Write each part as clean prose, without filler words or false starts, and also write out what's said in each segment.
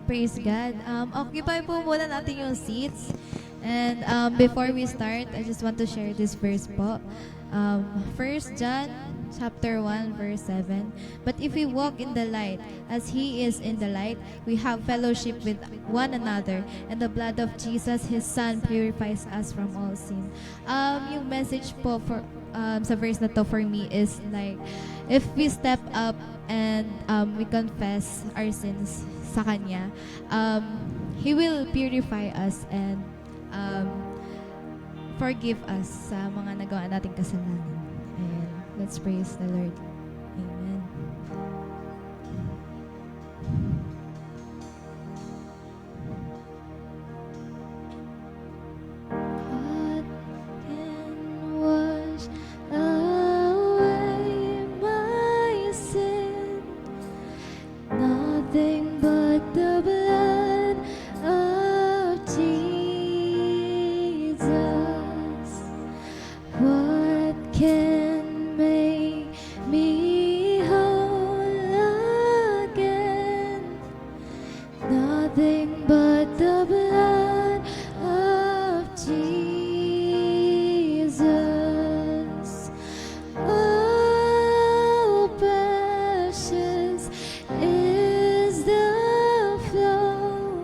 Praise God. Occupy po muna natin yung seats. And before we start, I just want to share this verse po. 1 John chapter 1 verse 7. But if we walk in the light, as He is in the light, we have fellowship with one another, and the blood of Jesus, His Son, purifies us from all sin. Yung message po for sa verse na to for me is like, if we step up and we confess our sins sa Kanya, He will purify us and forgive us sa mga nagawa nating kasalanan. And let's praise the Lord. Amen. God can wash away my sin. Nothing but the blood of Jesus. What can make me whole again? Nothing but the blood of Jesus. Oh, precious is the flow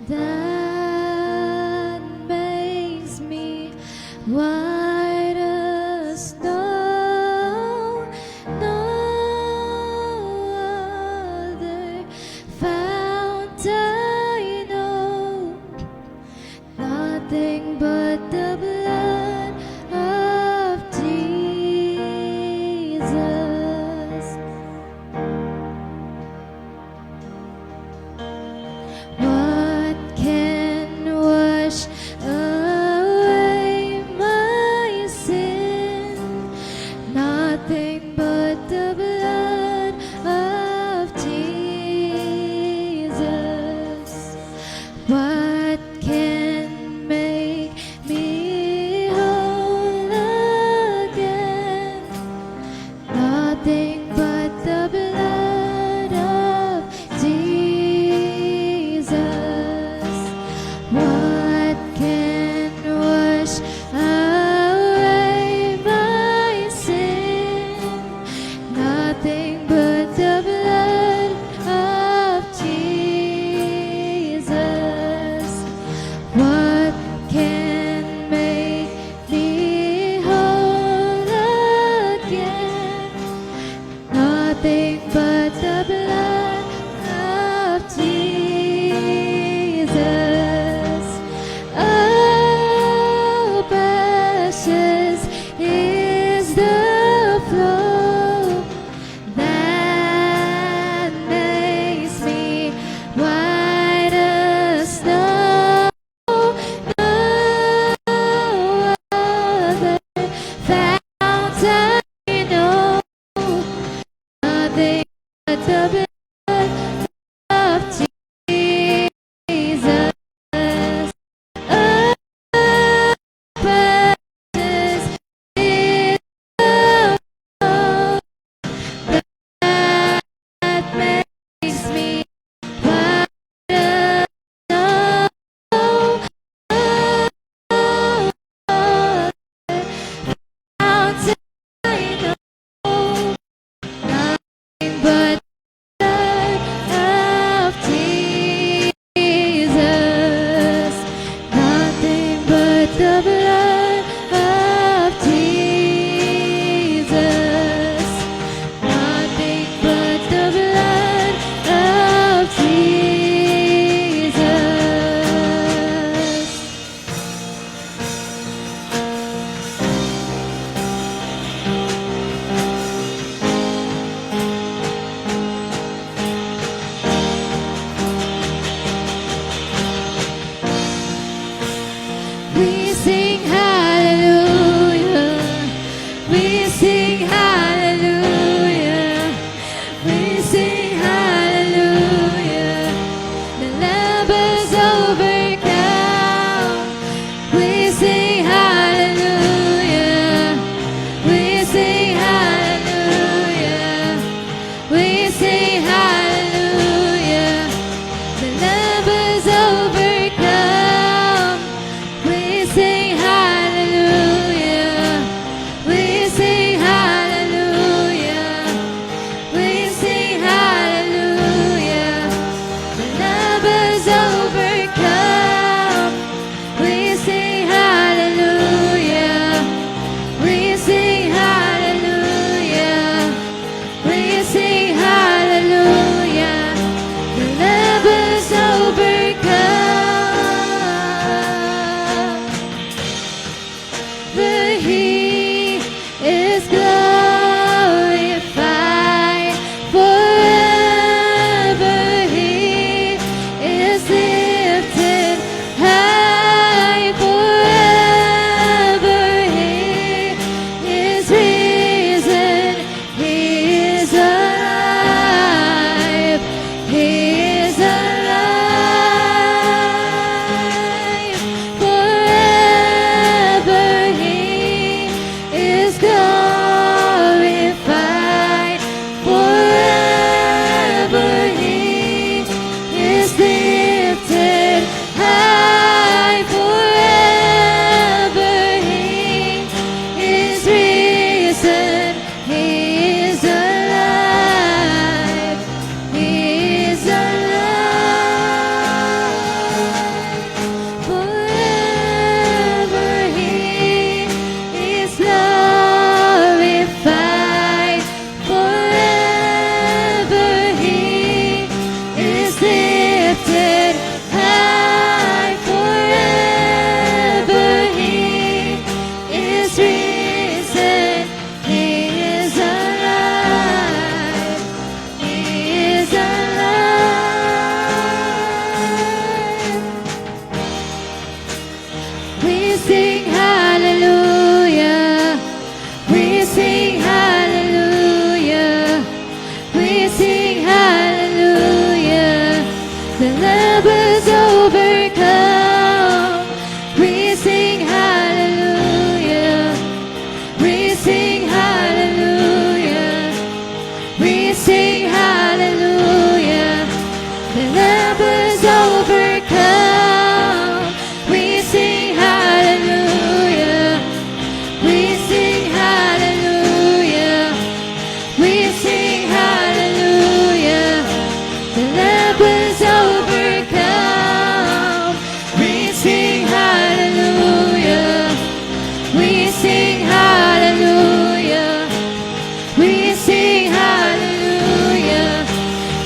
that makes me white as snow. No other fount I know. Nothing but the blood of Jesus. What can wash away my sin? Nothing but the blood of Jesus. What can make me whole again? Nothing but the blood of Jesus. What can wash away my sin? Nothing but the blood of Jesus. What can make me whole again? Nothing but the blood of Jesus. Oh, precious is the flow that makes me white as snow. No other fount I know. Nothing but the blood of Jesus. Oh, precious is the flow that makes me white as snow. Fount I know. Nothing but blood of Jesus. Nothing but the blood of Jesus. Nothing but the blood of Jesus. We sing We sing hallelujah. We sing hallelujah. We sing hallelujah. The love has overcome. We sing hallelujah. We sing hallelujah. We sing hallelujah. The love has overcome. We sing hallelujah. We sing hallelujah. We sing hallelujah. The love has overcome. We sing hallelujah. We sing hallelujah. We sing hallelujah.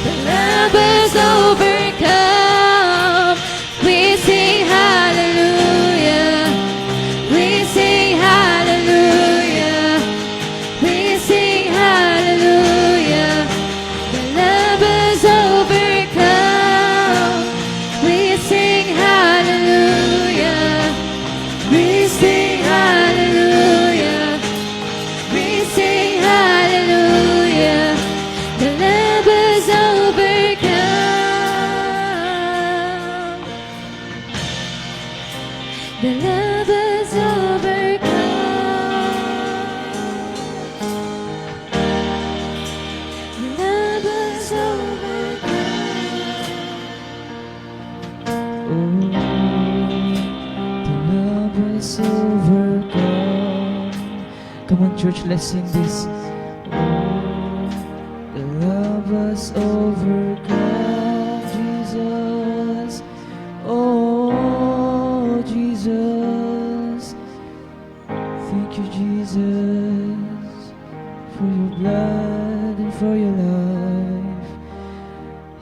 The love has overcome. We sing hallelujah. We sing hallelujah. We sing hallelujah. The love has overcome. We sing hallelujah. We sing hallelujah. We sing hallelujah. The love has overcome. The love has overcome. The love has overcome. Oh, the love has overcome. Come on, church, let's sing this. Oh, the love has overcome, Jesus. Oh, Jesus. Thank you, Jesus, for your blood and for your life.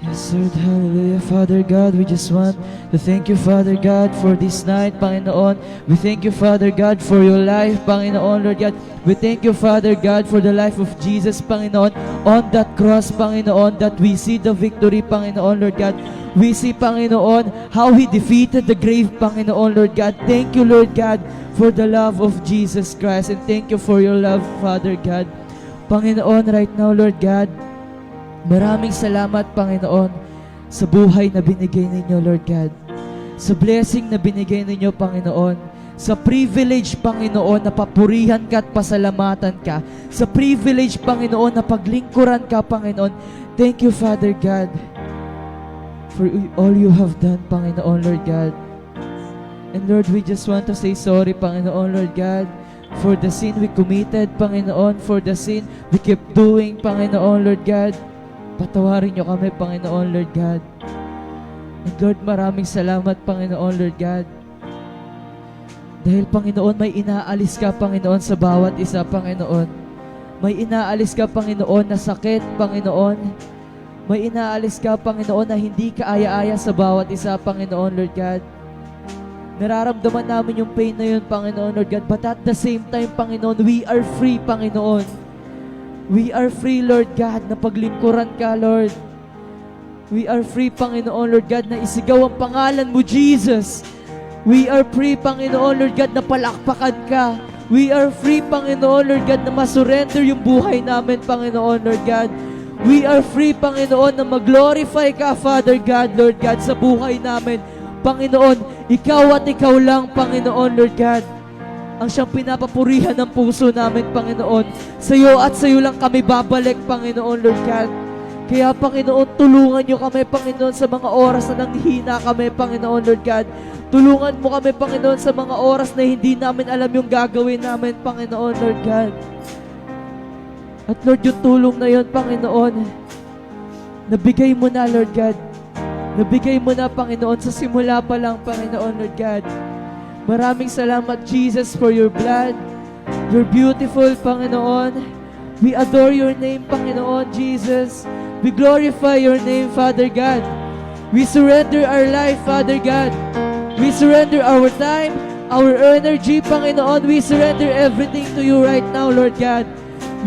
Yes, Lord, hallelujah. Father God, we just want to thank you, Father God, for this night, Panginoon. We thank you, Father God, for your life, Panginoon, Lord God. We thank you, Father God, for the life of Jesus, Panginoon, on that cross, Panginoon, that we see the victory, Panginoon, Lord God. We see, Panginoon, how He defeated the grave, Panginoon, Lord God. Thank you, Lord God, for the love of Jesus Christ, and thank you for your love, Father God. Panginoon, right now, Lord God, maraming salamat, Panginoon, sa buhay na binigay ninyo, Lord God. Sa blessing na binigay ninyo, Panginoon. Sa privilege, Panginoon, na papurihan ka at pasalamatan ka. Sa privilege, Panginoon, na paglingkuran ka, Panginoon. Thank you, Father God, for all you have done, Panginoon, Lord God. And Lord, we just want to say sorry, Panginoon, Lord God, for the sin we committed, Panginoon, for the sin we keep doing, Panginoon, Lord God. Patawarin niyo kami, Panginoon, Lord God. And Lord, maraming salamat, Panginoon, Lord God. Dahil, Panginoon, may inaalis ka, Panginoon, sa bawat isa, Panginoon. May inaalis ka, Panginoon, na sakit, Panginoon. May inaalis ka, Panginoon, na hindi ka aya-aya sa bawat isa, Panginoon, Lord God. Nararamdaman namin yung pain na yun, Panginoon, Lord God. But at the same time, Panginoon, we are free, Panginoon. We are free, Lord God, na paglingkuran ka, Lord. We are free, Panginoon, Lord God, na isigaw ang pangalan mo, Jesus. We are free, Panginoon, Lord God, na palakpakan ka. We are free, Panginoon, Lord God, na masurrender yung buhay namin, Panginoon, Lord God. We are free, Panginoon, na mag-glorify ka, Father God, Lord God, sa buhay namin. Panginoon, ikaw at ikaw lang, Panginoon, Lord God, ang siyang pinapapurihan ng puso namin, Panginoon. Sa iyo at sa iyo lang kami babalik, Panginoon, Lord God. Kaya, Panginoon, tulungan niyo kami, Panginoon, sa mga oras na nanghihina kami, Panginoon, Lord God. Tulungan mo kami, Panginoon, sa mga oras na hindi namin alam yung gagawin namin, Panginoon, Lord God. At Lord, yung tulong na yun, Panginoon, nabigay mo na, Lord God. Nabigay mo na, Panginoon, sa simula pa lang, Panginoon, Lord God. Maraming salamat, Jesus, for your blood. You're beautiful, Panginoon. We adore your name, Panginoon, Jesus. We glorify your name, Father God. We surrender our life, Father God. We surrender our time, our energy, Panginoon. We surrender everything to you right now, Lord God.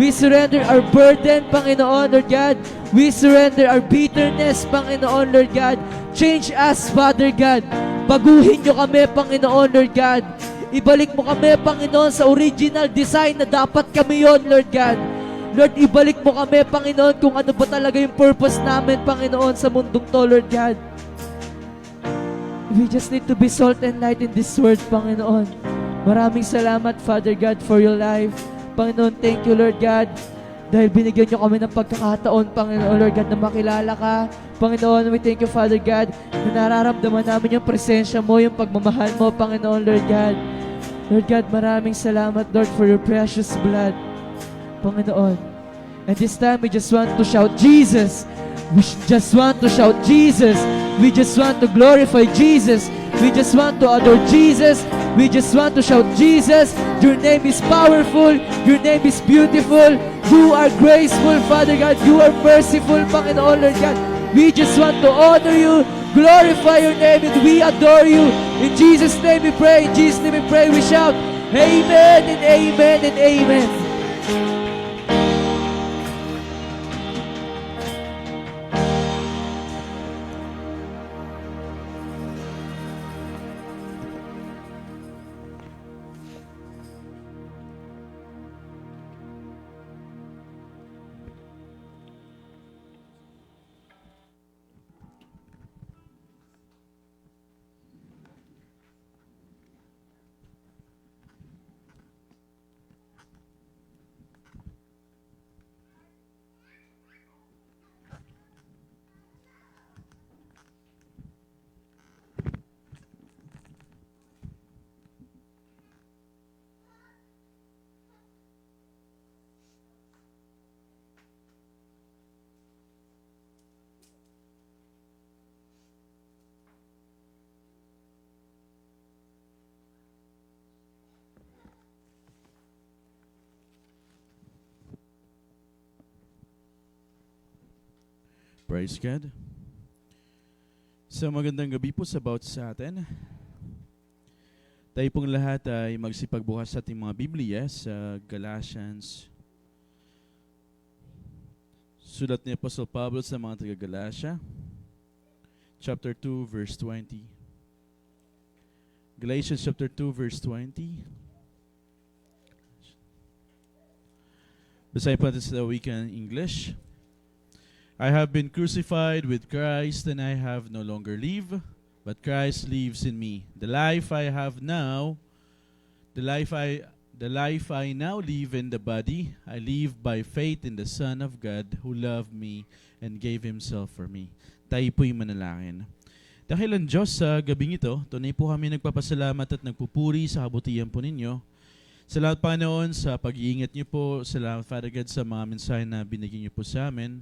We surrender our burden, Panginoon, Lord God. We surrender our bitterness, Panginoon, Lord God. Change us, Father God. Baguhin nyo kami, Panginoon, Lord God. Ibalik mo kami, Panginoon, sa original design na dapat kami yon, Lord God. Lord, ibalik mo kami, Panginoon, kung ano ba talaga yung purpose namin, Panginoon, sa mundong to, Lord God. We just need to be salt and light in this world, Panginoon. Maraming salamat, Father God, for your life. Panginoon, thank you, Lord God. Dahil binigyan nyo kami ng pagkakataon, Panginoon, Lord God, na makilala ka. Panginoon, we thank you, Father God, na nararamdaman namin yung presensya mo, yung pagmamahal mo, Panginoon, Lord God. Lord God, maraming salamat, Lord, for your precious blood, Panginoon. And this time, we just want to shout, Jesus. We just want to shout, Jesus. We just want to glorify Jesus. We just want to adore Jesus. We just want to shout, Jesus. Your name is powerful. Your name is beautiful. You are graceful, Father God. You are merciful, Panginoon, Lord God. We just want to honor you, glorify your name, and we adore you. In Jesus' name we pray. In Jesus' name we pray. We shout, Amen and Amen and Amen. Praise God. So magandang gabi po sa bawat sa atin. Tayo pong lahat ay magsipagbukas sa ating mga Biblia sa Galatians. Sulat ni Apostle Pablo sa mga taga-Galatia, chapter 2, verse 20. Galatians chapter 2, verse 20. Basahin po natin sa wikang English. I have been crucified with Christ, and I have no longer live, but Christ lives in me. The life I now live in the body, I live by faith in the Son of God who loved me and gave Himself for me. Tayo po'y manalangin. Dakilang Diyos, sa gabing ito, tunay po kami nagpapasalamat at nagpupuri sa kabutihan po ninyo. Salamat, Panginoon, sa pag-iingat niyo po. Salamat, Father God, sa mga mensahe na binigyan niyo po sa amin.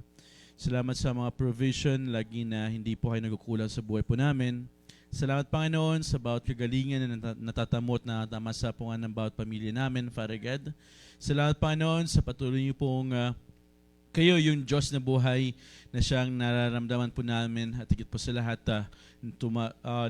Salamat sa mga provision, lagi na hindi po kayo nagkukulang sa buhay po namin. Salamat, Panginoon, sa bawat kagalingan na natatamot na tamasapungan ng bawat pamilya namin, Father God. Salamat, Panginoon, sa patuloy niyo pong kayo yung Diyos na buhay na siyang nararamdaman po namin at higit po sa lahat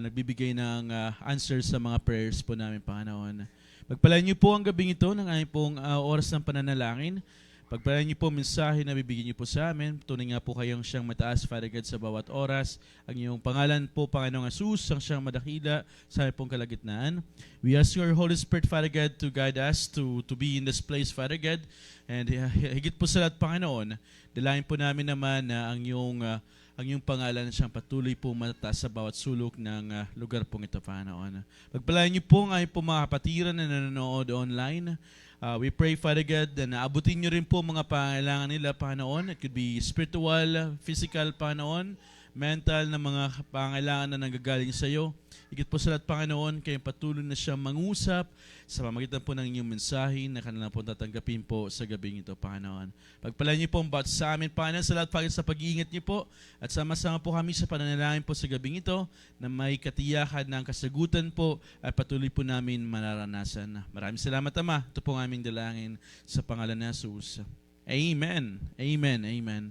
nagbibigay ng answers sa mga prayers po namin, Panginoon. Pagpalain niyo po ang gabing ito ng aming pong oras ng pananalangin. Pagpalain niyo po mensahe na bibigyan niyo po sa amin. Tunay nga po kayong siyang mataas, Father God, sa bawat oras. Ang iyong pangalan po, Panginoong Jesus, ang siyang madakila sa aming pong kalagitnaan. We ask your Holy Spirit, Father God, to guide us to be in this place, Father God. And higit po sa lahat, Panginoon, dalayan po namin naman na ang iyong pangalan siyang patuloy po mataas sa bawat sulok ng lugar pong ito, Panginoon. Pagpalain niyo po ang aming pong mga kapatiran na nanonood online. We pray, Father God, na naabutin niyo rin po mga pangailangan nila, Panginoon. It could be spiritual, physical, Panginoon, mental na mga pangailangan na nanggagaling sa iyo. Higit po sa lahat, Panginoon, kayong patuloy na siyang mangusap sa pamagitan po ng inyong mensahe na kanilang po tatanggapin po sa gabing ito, Panginoon. Pagpalain niyo po ang bawat sa amin, Panginoon, sa lahat sa pag-iingat niyo po at sama-sama po kami sa pananalangin po sa gabing ito na may katiyakan ng kasagutan po at patuloy po namin mararanasan. Maraming salamat, Ama. Ito po ang aming dalangin sa pangalan ni Jesus. Amen. Amen. Amen.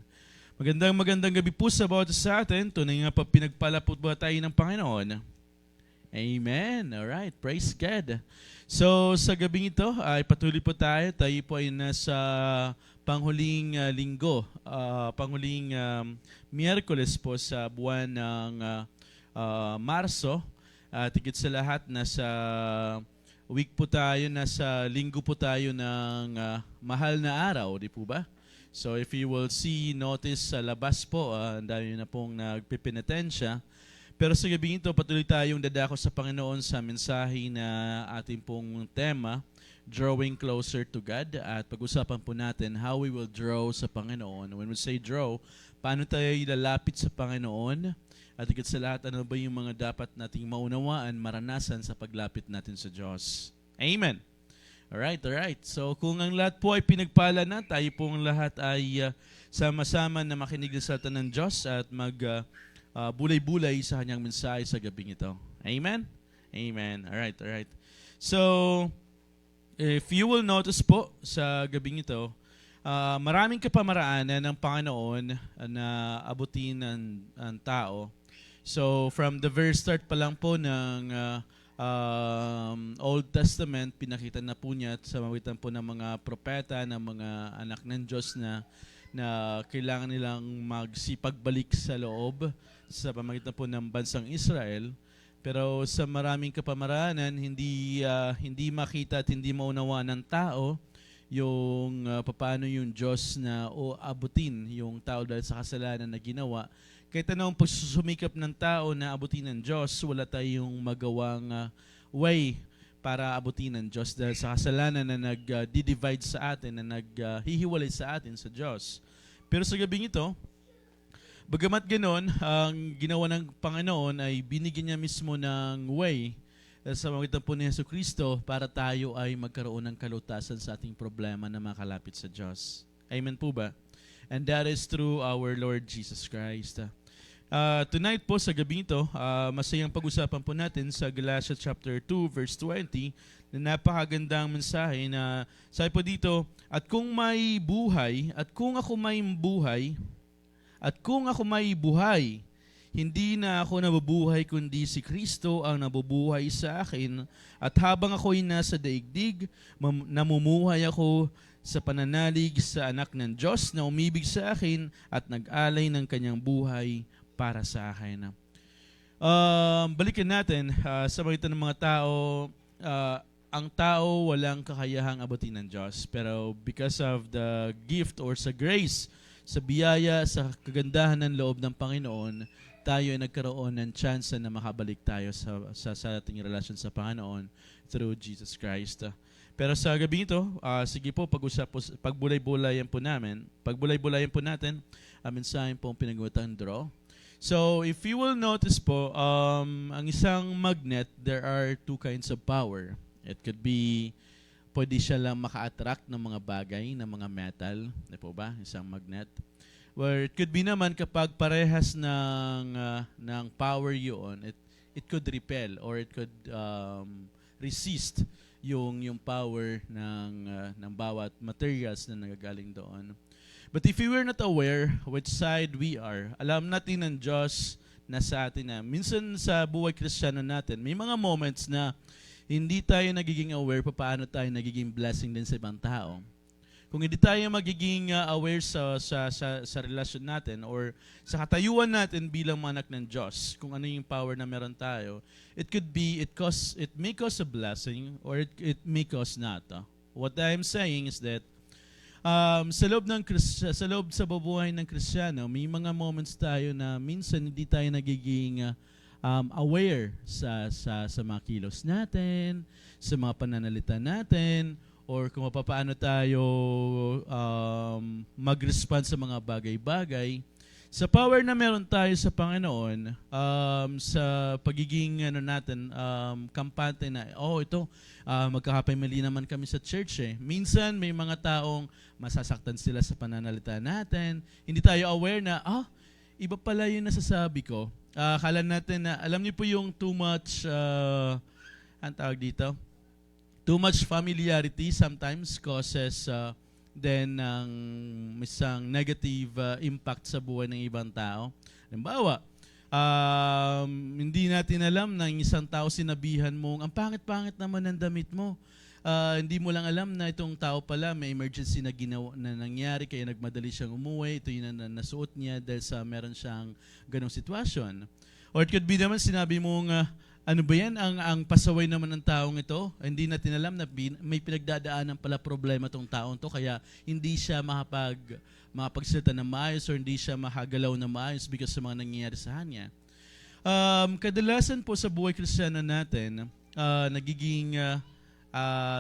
Magandang gabi po sa bawat sa atin. Tunay nga pa pinagpala po ba tayo ng Panginoon. Amen. Alright. Praise God. So, sa gabing ito, ay patuloy po tayo. Tayo po ay nasa panghuling linggo. Panghuling Miyerkules po sa buwan ng Marso. At higit sa lahat, nasa week po tayo, nasa linggo po tayo ng mahal na araw, di po ba? So if you will see, notice sa labas po, ang dami na pong nagpipinatensya. Pero sa gabi ito, patuloy tayong dadako sa Panginoon sa mensahe na ating pong tema, Drawing Closer to God. At pag-usapan po natin how we will draw sa Panginoon. When we say draw, paano tayo ilalapit sa Panginoon? At higit sa lahat, ano ba yung mga dapat nating maunawaan, maranasan sa paglapit natin sa Diyos? Amen! Alright. So kung ang lahat po ay pinagpala na, tayo pong lahat ay sama-sama na makinig sa salita ng Diyos at bulay-bulay sa kanyang mensahe sa gabing ito. Amen? Amen. Alright. So, if you will notice po sa gabing ito, maraming kapamaraanan ng Panginoon na abutin ang tao. So, from the very start pa lang po ng Old Testament, pinakita na po niya sa mawitan po ng mga propeta, ng mga anak ng Diyos na kailangan nilang magsipagbalik sa loob sa pamagitan po ng bansang Israel. Pero sa maraming kapamaraanan, hindi makita at hindi maunawa ng tao yung paano yung Diyos na abutin yung tao dahil sa kasalanan na ginawa. Kahit anong pagsusumikap ng tao na abutin ng Diyos, wala tayong magawang way para abutin ng Diyos dahil sa kasalanan na nag-divide sa atin, na naghihiwalay sa atin sa Diyos. Pero sa gabing ito, bagamat ganon, ang ginawa ng Panginoon ay binigyan niya mismo ng way sa pamamagitan po ni Jesucristo para tayo ay magkaroon ng kalutasan sa ating problema na makalapit sa Diyos. Amen po ba? And that is through our Lord Jesus Christ. Tonight po sa gabi ito, masayang pag-usapan po natin sa Galatians chapter 2 verse 20 na napakagandang mensahe na sabi po dito, at kung may buhay, at kung ako may buhay, hindi na ako nabubuhay kundi si Kristo ang nabubuhay sa akin, at habang ako'y nasa daigdig, namumuhay ako sa pananalig sa anak ng Diyos na umibig sa akin at nag-alay ng kanyang buhay para sa akin. Balikan natin sa pagitan ng mga tao, ang tao walang kakayahang abutin ng Diyos. Pero because of the gift or sa grace, sa biyaya, sa kagandahan ng loob ng Panginoon, tayo ay nagkaroon ng chance na makabalik tayo sa ating relasyon sa Panginoon through Jesus Christ. Pero sa gabi ito, sige po, pagbulay-bulayan po natin, ang mensahe po ang pinag-uwatang draw. So, if you will notice po, ang isang magnet, there are two kinds of power. It could be, pwede siya lang maka-attract ng mga bagay, ng mga metal. Di po ba? Isang magnet. Where it could be naman kapag parehas ng power yun, it could repel or it could resist yung power ng bawat materials na nagagaling doon. But if we were not aware which side we are, alam natin ng Diyos na sa atin na minsan sa buhay Kristiyano natin, may mga moments na hindi tayo nagiging aware paano tayo nagiging blessing din sa ibang tao. Kung hindi tayo magiging aware sa relasyon natin or sa katayuan natin bilang mga anak ng Diyos, kung ano yung power na meron tayo, it may cause a blessing or it may cause not. What I'm saying is that sa loob sa bubuhay ng Kristiyano, may mga moments tayo na minsan hindi tayo nagiging aware sa mga kilos natin, sa mga pananalita natin, or kung paano tayo mag-respond sa mga bagay-bagay. Sa power na meron tayo sa Panginoon, sa pagiging kampante na, magkakapamili naman kami sa church eh. Minsan may mga taong masasaktan sila sa pananalita natin. Hindi tayo aware na, iba pala yung nasasabi ko. Akala natin na, alam niyo po yung too much, too much familiarity sometimes causes then ng isang negative impact sa buhay ng ibang tao. Halimbawa, hindi natin alam na yung isang tao sinabihan mong, ang pangit-pangit naman ng damit mo. Hindi mo lang alam na itong tao pala may emergency na nangyari kaya nagmadali siyang umuwi. Ito yung nasuot niya dahil sa meron siyang ganong sitwasyon. Or it could be naman sinabi mong, ano ba yan, ang pasaway naman ng taong ito, hindi natin alam na may pinagdadaanan pala problema tong taong to, kaya hindi siya makapagsalita na maayos or hindi siya makagalaw na maayos because sa mga nangyayari sa kanya. Kadalasan po sa buhay Kristiyano natin, nagiging,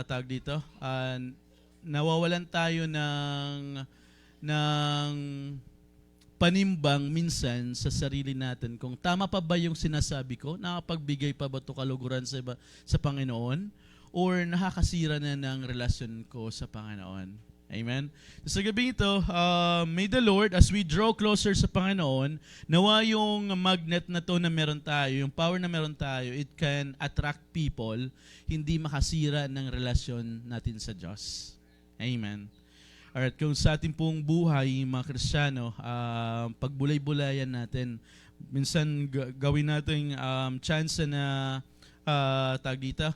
tawag dito, nawawalan tayo ng panimbang minsan sa sarili natin kung tama pa ba yung sinasabi ko, nakapagbigay pa ba ito kaluguran sa Panginoon, or nakakasira na ng relasyon ko sa Panginoon. Amen? Sa gabi ito, may the Lord, as we draw closer sa Panginoon, nawa yung magnet na to na meron tayo, yung power na meron tayo, it can attract people, hindi makasira ng relasyon natin sa Diyos. Amen. Alright, kung sa ating pong buhay, mga Kristiyano, pagbulay-bulayan natin, minsan gawin natin chance na tawag dito,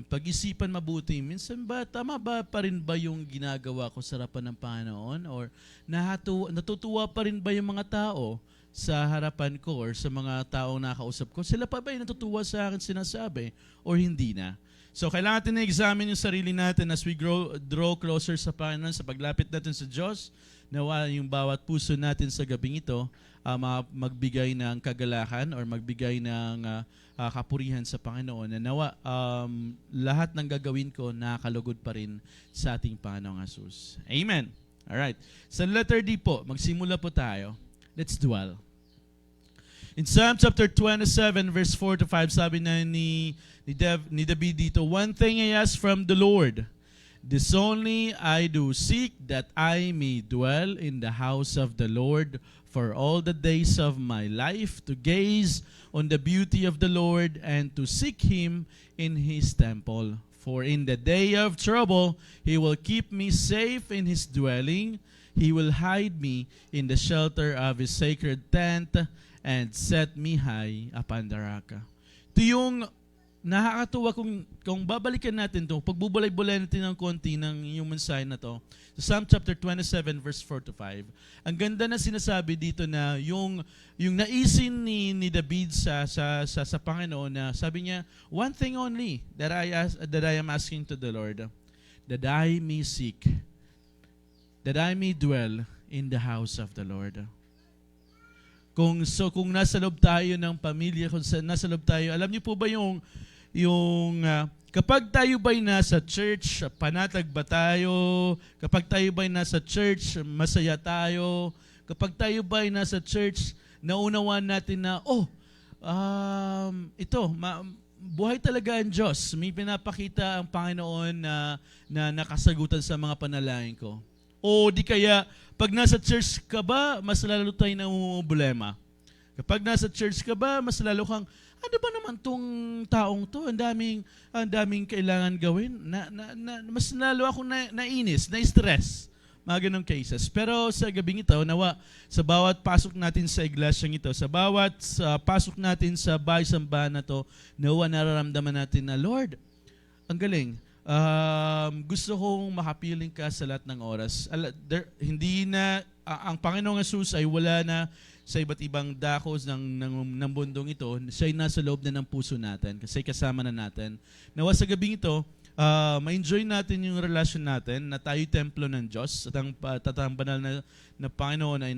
pag-isipan mabuti. Minsan ba, tama ba pa rin ba yung ginagawa ko sa harapan ng Panginoon? Or natutuwa pa rin ba yung mga tao sa harapan ko or sa mga taong nakausap ko? Sila pa ba yung natutuwa sa akin sinasabi? Or hindi na? So, kailangan natin na-examine yung sarili natin as we draw closer sa Panginoon, sa paglapit natin sa Diyos. Nawa yung bawat puso natin sa gabing ito, magbigay ng kagalakan or magbigay ng kapurihan sa Panginoon. Na nawa, lahat ng gagawin ko nakakalugod pa rin sa ating Panginoong Jesus. Amen. Alright. Sa letter D po, magsimula po tayo. Let's dwell. In Psalm chapter 27, verse 4 to 5, sabi na ni David dito, "One thing I ask from the Lord, this only I do seek, that I may dwell in the house of the Lord for all the days of my life, to gaze on the beauty of the Lord and to seek Him in His temple. For in the day of trouble, He will keep me safe in His dwelling. He will hide me in the shelter of His sacred tent and set me high upon the rock." Ito yung nakakatuwa kung babalikan natin ito, pagbubulay-bulay natin ng konti ng yung mensahe na to. So Psalm chapter 27 verse 4 to 5. Ang ganda na sinasabi dito na yung naisin ni David sa Panginoon na sabi niya, one thing only that I am asking to the Lord, that I may seek, that I may dwell in the house of the Lord. Kung nasa loob tayo ng pamilya, kung nasa loob tayo, alam niyo po ba yung kapag tayo ba'y nasa church, panatag ba tayo? Kapag tayo ba'y nasa church, masaya tayo? Kapag tayo ba'y nasa church, naunawaan natin na, buhay talaga ang Diyos. May pinapakita ang Panginoon na nakasagutan sa mga panalangin ko. O di kaya, pag nasa church ka ba, mas lalo tayo namumblema. Kapag nasa church ka ba, mas lalo kang, ano ba naman tong taong to? Ang daming kailangan gawin. Mas lalo akong nainis, na-stress. Mga ganong cases. Pero sa gabing ito, nawa, sa bawat pasok natin sa iglesyang ito, sa bawat pasok natin sa bahay-sambahan na to, nawa nararamdaman natin na, Lord, ang galing. Gusto kong makapiling ka sa lahat ng oras. Hindi na, ang Panginoong Jesus ay wala na sa iba't ibang dakos ng bundong ito. Siya ay nasa loob na ng puso natin kasi kasama na natin. Nawa sa gabing ito, ma-enjoy natin yung relasyon natin na tayo templo ng Diyos at ang banal na Panginoon ay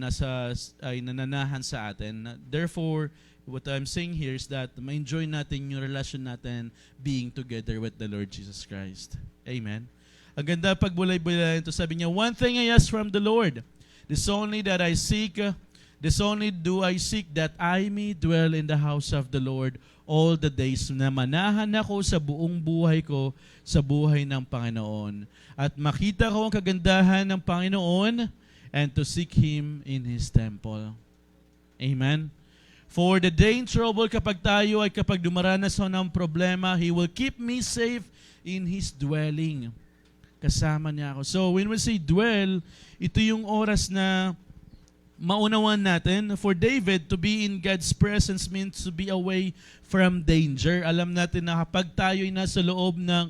nananahan sa atin. Therefore, what I'm saying here is that ma-enjoy natin yung relasyon natin being together with the Lord Jesus Christ. Amen. Ang ganda pagbulay-bulay ito. Sabi niya, one thing I ask from the Lord, this only do I seek, that I may dwell in the house of the Lord all the days, na manahan ako sa buong buhay ko sa buhay ng Panginoon. At makita ko ang kagandahan ng Panginoon and to seek Him in His temple. Amen. For the day in trouble, kapag dumaranas ako ng problema, He will keep me safe in His dwelling. Kasama niya ako. So when we say dwell, ito yung oras na maunawan natin. For David, to be in God's presence means to be away from danger. Alam natin na kapag tayo'y nasa loob ng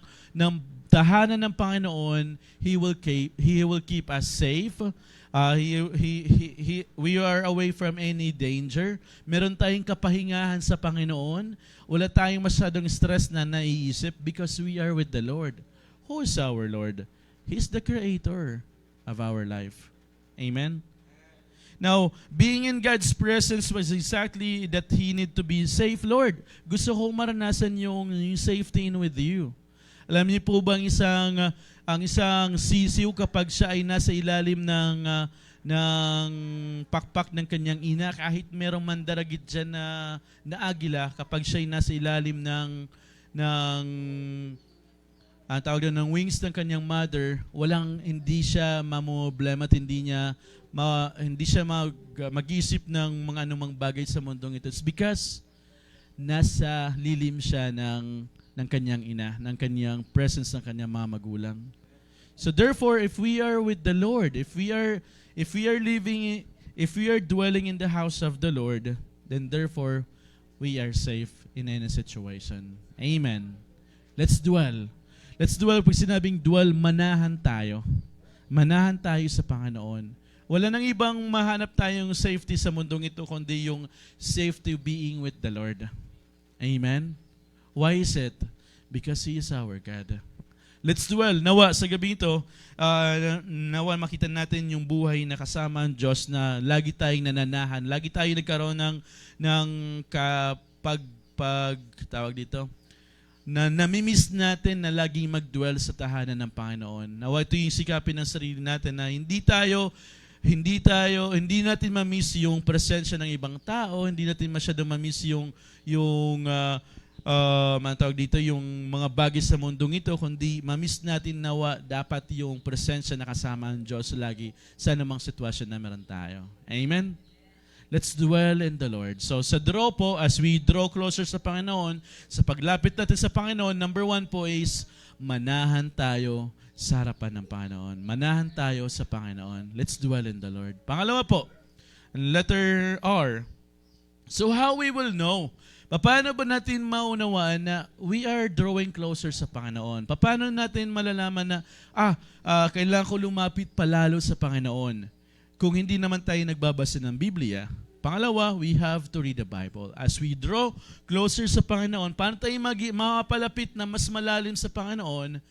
tahanan ng Panginoon, He will keep us safe. We are away from any danger. Meron tayong kapahingahan sa Panginoon. Wala tayong masyadong stress na naiisip because we are with the Lord. Who is our Lord? He's the creator of our life. Amen? Now, being in God's presence was exactly that He need to be safe. Lord, gusto ko maranasan yung safety in with you. Alam niyo po ba ang isang sisiw kapag siya ay nasa ilalim ng pakpak ng kanyang ina, kahit merong mandaragit dyan na agila, kapag siya ay nasa ilalim tawag doon, ng wings ng kanyang mother, hindi siya mamoblema at hindi siya mag-isip ng mga anumang bagay sa mundong ito. It's because nasa lilim siya ng kanyang ina, ng kanyang presence ng kanyang mga magulang. So therefore, if we are with the Lord, if we are dwelling in the house of the Lord, then therefore we are safe in any situation. Amen. Let's dwell. Let's dwell. Pag sinabing dwell, manahan tayo. Manahan tayo sa Panginoon. Wala nang ibang mahanap tayong safety sa mundong ito kundi yung safety being with the Lord. Amen? Why is it? Because He is our God. Let's dwell. Nawa, sa gabi ito, nawa makita natin yung buhay na kasama ang Diyos na lagi tayong nananahan. Lagi tayong nagkaroon ng tawag dito, na namimiss natin na laging mag-dwell sa tahanan ng Panginoon. Nawa ito yung sikapin ng sarili natin na hindi natin ma-miss yung presensya ng ibang tao, hindi natin masyadong ma-miss yung mga bagay sa mundong ito, kundi ma-miss natin nawa dapat yung presensya na kasama ang Diyos lagi sa anumang sitwasyon na meron tayo. Amen? Let's dwell in the Lord. So sa draw po, as we draw closer sa Panginoon, sa paglapit natin sa Panginoon, number 1 po is manahan tayo sa harapan ng Panginoon. Manahan tayo sa Panginoon. Let's dwell in the Lord. Pangalawa po, letter R. So how we will know? Paano ba natin maunawaan na we are drawing closer sa Panginoon? Paano natin malalaman na, kailangan ko lumapit palalo sa Panginoon? Kung hindi naman tayo nagbabasa ng Biblia. Pangalawa, we have to read the Bible. As we draw closer sa Panginoon, paano tayo makapalapit na mas malalim sa Panginoon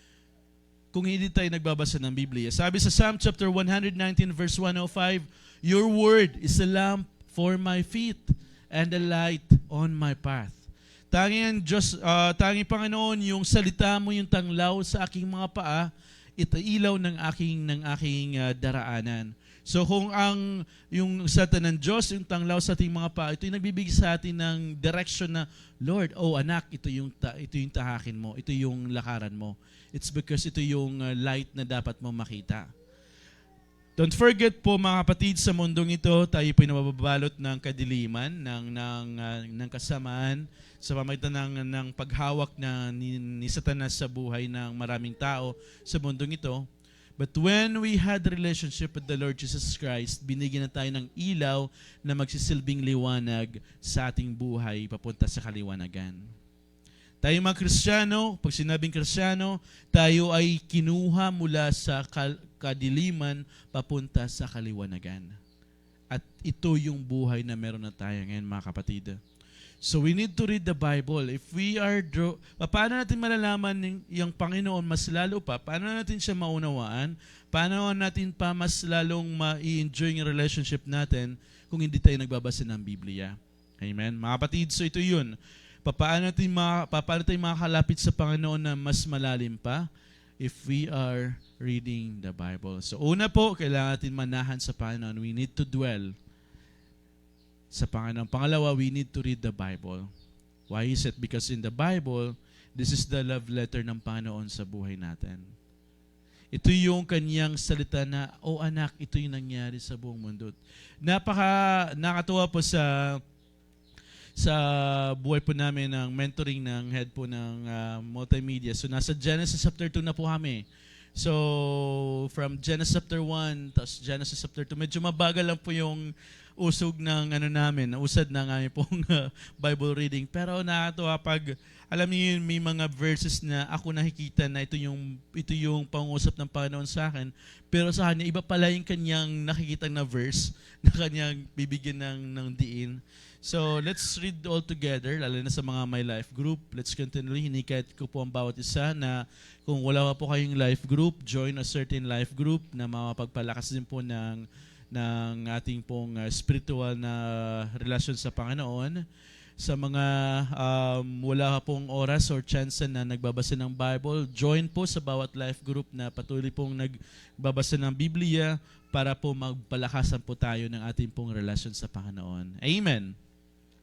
kung hindi tayo nagbabasa ng Biblia? Sabi sa Psalm chapter 119 verse 105, Your word is a lamp for my feet and a light on my path. Tanging Panginoon, yung salita mo yung tanglaw sa aking mga paa, ito ilaw ng aking daraanan. So kung yung salita ng Diyos, yung tanglaw sa ating mga paa, ito yung nagbibigay sa atin ng direction na, Lord, anak, ito yung tahakin mo, ito yung lakaran mo. It's because ito yung light na dapat mo makita. Don't forget po mga kapatid, sa mundong ito, tayo po nababalot ng kadiliman, ng kasamaan, sa pamagitan ng paghawak ni Satanas sa buhay ng maraming tao sa mundong ito. But when we had relationship with the Lord Jesus Christ, binigyan na tayo ng ilaw na magsisilbing liwanag sa ating buhay papunta sa kaliwanagan. Tayo mga Kristiyano, pag sinabing Kristiyano, tayo ay kinuha mula sa kadiliman papunta sa kaliwanagan. At ito yung buhay na meron na tayo ngayon mga kapatid. So we need to read the Bible. If we are paano natin malalaman yung Panginoon mas lalo pa? Paano natin siya maunawaan? Paano natin pa mas lalong ma-enjoy yung relationship natin kung hindi tayo nagbabasa ng Biblia? Amen? Mga kapatid, so ito yun. Paano tayo makakalapit sa Panginoon na mas malalim pa? If we are reading the Bible. So una po, kailangan natin manahan sa Panginoon. We need to dwell sa Panginoon. Pangalawa, we need to read the Bible. Why is it? Because in the Bible, this is the love letter ng Panginoon sa buhay natin. Ito yung kanyang salita na, anak, ito yung nangyari sa buong mundo. Nakatuwa po sa buhay po namin ng mentoring ng head po ng multimedia. So nasa Genesis chapter 2 na po kami. So from Genesis chapter 1 tapos Genesis chapter 2, medyo mabagal lang po yung usog ng usad ng aming pong Bible reading. Pero nakakatuwa pag alam niyo yun, may mga verses na ako nakikita na ito yung pangusap ng Panginoon sa akin. Pero sa kanya, iba pala yung kanyang nakikita na verse na kanyang bibigyan ng diin. So, let's read all together, lalo na sa mga My Life group. Let's continually, hinikayat ko po ang bawat isa na kung wala pa po kayong life group, join a certain life group na mapagpalakas din po ng ating pong spiritual na relasyon sa Panginoon. Sa mga wala pong oras or chance na nagbabasa ng Bible, join po sa bawat life group na patuloy pong nagbabasa ng Biblia para po magpalakasan po tayo ng ating pong relasyon sa Panginoon. Amen.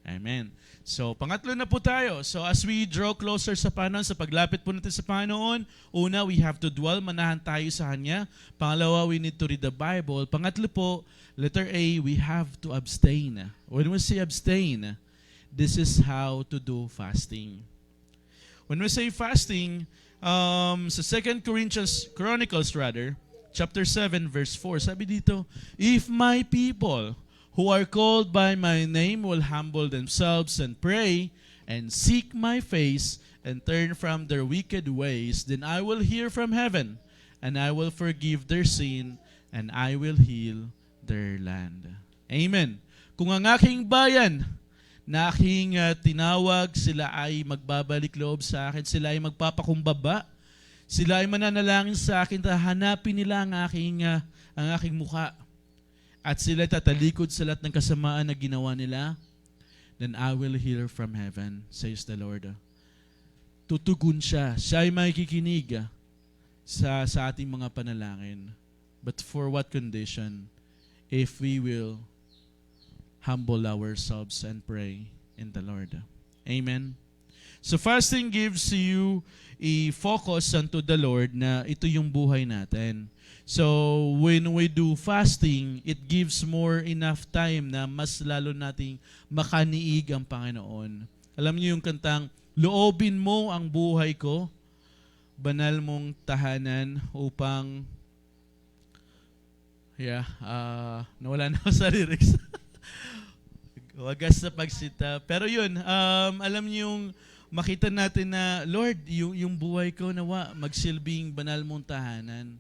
Amen. So, pangatlo na po tayo. So, as we draw closer sa Panginoon, sa paglapit po natin sa Panginoon, una, we have to dwell, manahan tayo sa Kanya. Pangalawa, we need to read the Bible. Pangatlo po, letter A, we have to abstain. When we say abstain, this is how to do fasting. When we say fasting, sa 2 Chronicles, chapter 7, verse 4, sabi dito, if my people who are called by my name will humble themselves and pray and seek my face and turn from their wicked ways, then I will hear from heaven and I will forgive their sin and I will heal their land. Amen. Kung ang aking bayan na aking tinawag, sila ay magbabalik loob sa akin, sila ay magpapakumbaba, sila ay mananalangin sa akin, hanapin nila ang aking mukha, at sila tatalikod sa lahat ng kasamaan na ginawa nila, then I will hear from heaven, says the Lord. Tutugon siya. Siya ay makikinig sa ating mga panalangin. But for what condition? If we will humble ourselves and pray in the Lord. Amen. So fasting gives you a focus unto the Lord na ito yung buhay natin. So, when we do fasting, it gives more enough time na mas lalo nating makaniig ang Panginoon. Alam niyo yung kantang, loobin mo ang buhay ko, banal mong tahanan upang, nawala na ako sa lyrics. Wagas sa pagsita. Pero yun, alam niyo yung makita natin na, Lord, yung buhay ko nawa magsilbing banal mong tahanan.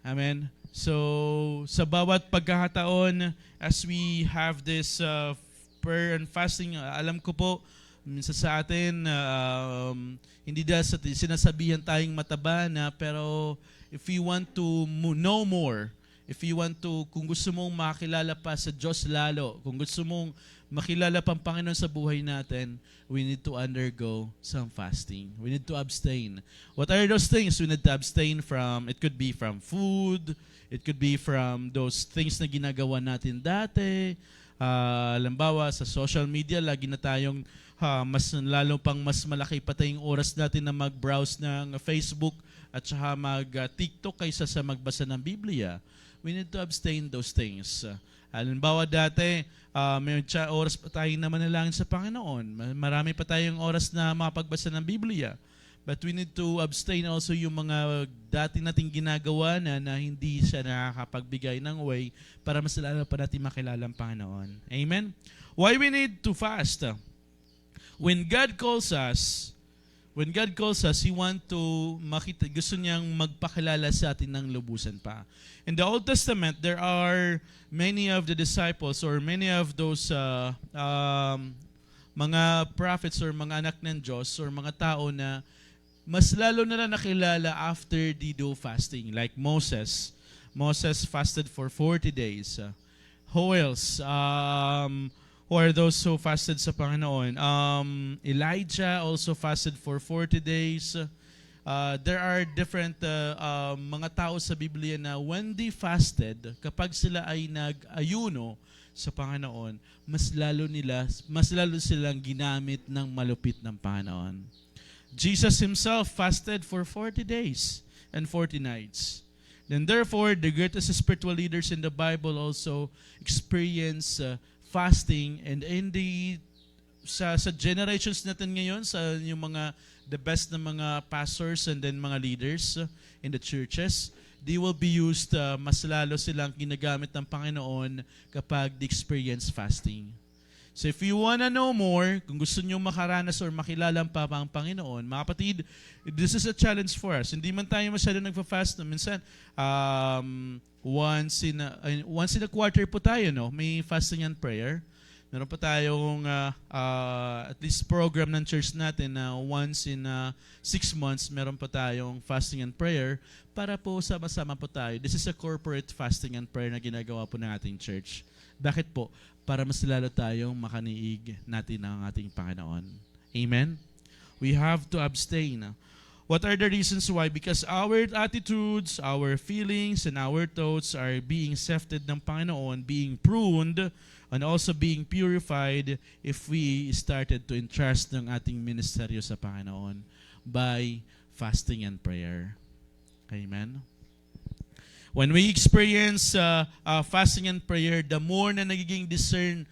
Amen. So, sa bawat pagkakataon, as we have this prayer and fasting, alam ko po, minsan sa atin, hindi dahil sinasabihan tayong mataba na, pero if you want to know more, if you want to, kung gusto mong makilala pa sa Diyos lalo, kung gusto mong makilala pang Panginoon sa buhay natin, we need to undergo some fasting. We need to abstain. What are those things we need to abstain from? It could be from food. It could be from those things na ginagawa natin dati. Halimbawa, sa social media, lagi na tayong lalo pang mas malaki pa tayong oras natin na mag-browse ng Facebook at saka mag-TikTok kaysa sa magbasa ng Biblia. We need to abstain those things. Halimbawa dati, may oras pa tayong namanalangin sa Panginoon. Marami pa tayong oras na makapagbasa ng Biblia. But we need to abstain also yung mga dati nating ginagawa na hindi siya nakakapagbigay ng way para mas lalo pa natin makilala ang Panginoon. Amen? Why we need to fast? When God calls us, He want to makita, gusto niyang magpakilala sa atin ng lubusan pa. In the Old Testament, there are many of the disciples or many of those mga prophets or mga anak ng Diyos or mga tao na mas lalo na nakilala after the do fasting. Like Moses. Moses fasted for 40 days. Who else? Who are those who fasted sa Panginoon? Elijah also fasted for 40 days. There are different mga tao sa Biblia na when they fasted, kapag sila ay nag-ayuno sa Panginoon, mas lalo silang ginamit ng malupit ng Panginoon. Jesus Himself fasted for 40 days and 40 nights. Then therefore, the greatest spiritual leaders in the Bible also experience fasting, and in the sa generations natin ngayon, sa yung mga the best na mga pastors and then mga leaders in the churches, they will be used, mas lalo silang ginagamit ng Panginoon kapag they experience fasting. So if you wanna know more, kung gusto nyo makaranas or makilala pa ang Panginoon, mga kapatid, this is a challenge for us. Hindi man tayo masyado nagpa-fast. No? Minsan, once in a quarter po tayo, no? May fasting and prayer. Meron pa tayong at least program ng church natin na once in 6 months, meron pa tayong fasting and prayer para po sama-sama po tayo. This is a corporate fasting and prayer na ginagawa po ng ating church. Bakit po? Para mas lalo tayong makaniig natin ng ating Panginoon. Amen? We have to abstain. What are the reasons why? Because our attitudes, our feelings, and our thoughts are being sifted ng Panginoon, being pruned, and also being purified if we started to entrust ng ating ministeryo sa Panginoon by fasting and prayer. Amen? When we experience fasting and prayer, the more na nagkaroon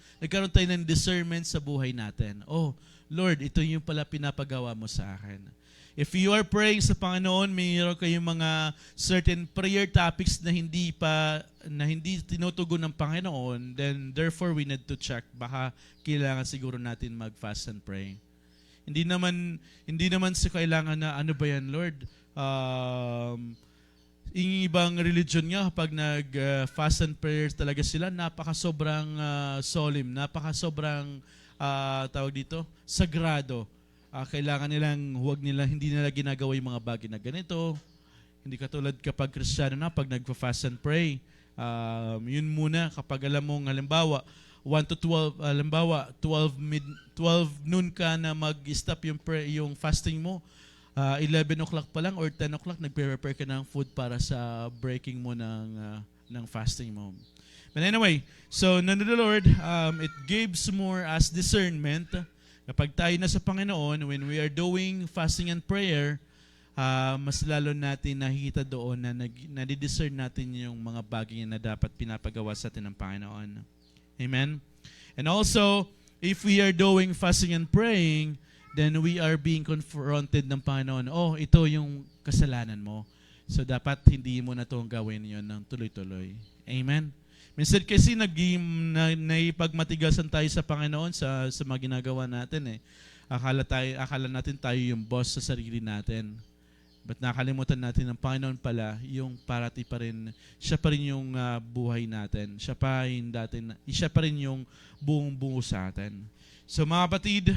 tayo ng discernment sa buhay natin. Oh, Lord, ito yung pala pinapagawa mo sa akin. If you are praying sa Panginoon, mayroon kayong mga certain prayer topics na hindi tinutugon ng Panginoon, then therefore we need to check. Baka kailangan siguro natin mag-fast and pray. Hindi naman sa kailangan na ano ba yan, Lord? Yung ibang religion nga, kapag nag-fast and prayers talaga sila, napaka-sobrang solemn, napaka-sobrang, tawag dito, sagrado. Kailangan hindi nila ginagawa yung mga bagay na ganito. Hindi katulad kapag Kristiyano na, pag nag-fast and pray, yun muna, kapag alam mong, halimbawa, 1 to 12, halimbawa, 12 noon ka na mag-stop yung fasting mo, 11 o'clock pa lang or 10 o'clock, nagpe-prepare ka ng food para sa breaking mo ng fasting mo. But anyway, so none of the Lord, it gives more as discernment. Kapag tayo na sa Panginoon, when we are doing fasting and prayer, mas lalo natin nakikita doon na nadidiscern natin yung mga bagay na dapat pinapagawa sa atin ng Panginoon. Amen? And also, if we are doing fasting and praying, then we are being confronted ng Panginoon. Oh, ito yung kasalanan mo. So, dapat hindi mo na itong gawin yun ng tuloy-tuloy. Amen? Minsan kasi naipagmatigasan tayo sa Panginoon sa mga ginagawa natin. Akala natin tayo yung boss sa sarili natin. But nakalimutan natin ng Panginoon pala, yung parati pa rin, siya pa rin yung buhay natin. Siya pa rin yung buong buo sa atin. So mga kapatid,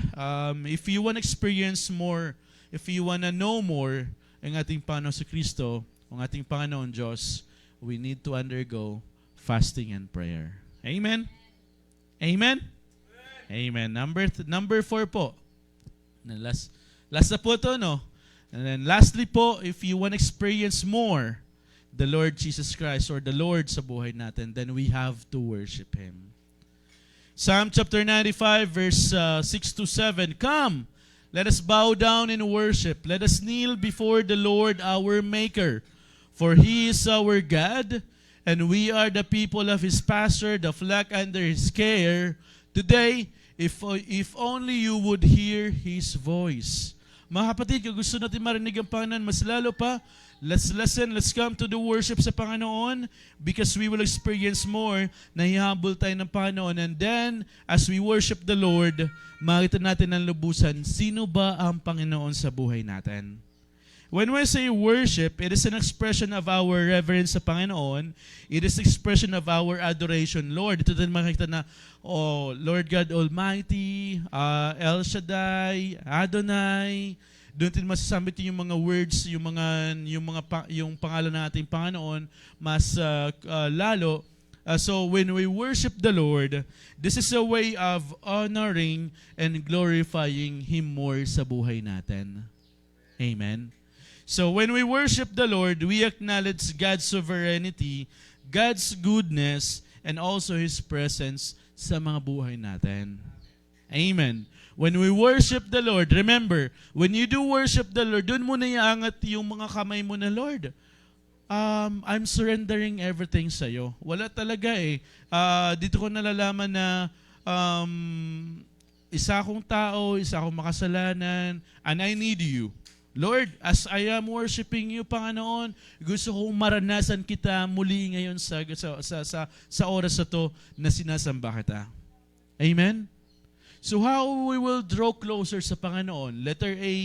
if you want to experience more, if you want to know more ang ating Panginoon si Kristo, ang ating Panginoon Diyos, we need to undergo fasting and prayer. Amen? Amen? Amen. Number 4 po. Last na po ito, no? And then lastly po, if you want to experience more the Lord Jesus Christ or the Lord sa buhay natin, then we have to worship Him. Psalm chapter 95, verse 6 to 7. Come, let us bow down and worship. Let us kneel before the Lord our Maker. For He is our God, and we are the people of His pasture, the flock under His care. Today, if only you would hear His voice. Mga kapatid, kung gusto natin marinig ang Panginoon, mas lalo pa, let's listen, let's come to the worship sa Panginoon because we will experience more na hihambol tayo ng Panginoon. And then, as we worship the Lord, makita natin ang lubusan, sino ba ang Panginoon sa buhay natin? When we say worship, it is an expression of our reverence sa Panginoon. It is expression of our adoration. Lord, ito din makikita na, oh, Lord God Almighty, El Shaddai, Adonai. Doon din masasabi yung mga words, yung pangalan ng ating Panginoon, mas lalo. So when we worship the Lord, this is a way of honoring and glorifying Him more sa buhay natin. Amen. So when we worship the Lord, we acknowledge God's sovereignty, God's goodness, and also His presence sa mga buhay natin. Amen. When we worship the Lord, remember, when you do worship the Lord, doon mo na iangat yung mga kamay mo na, Lord, I'm surrendering everything sa'yo. Wala talaga eh. Dito ko nalalaman na isa akong tao, isa akong makasalanan, and I need you. Lord, as I am worshiping you, Panginoon, gusto kong maranasan kita muli ngayon sa oras na to na sinasamba kita. Amen? So how we will draw closer sa Panginoon? Letter A,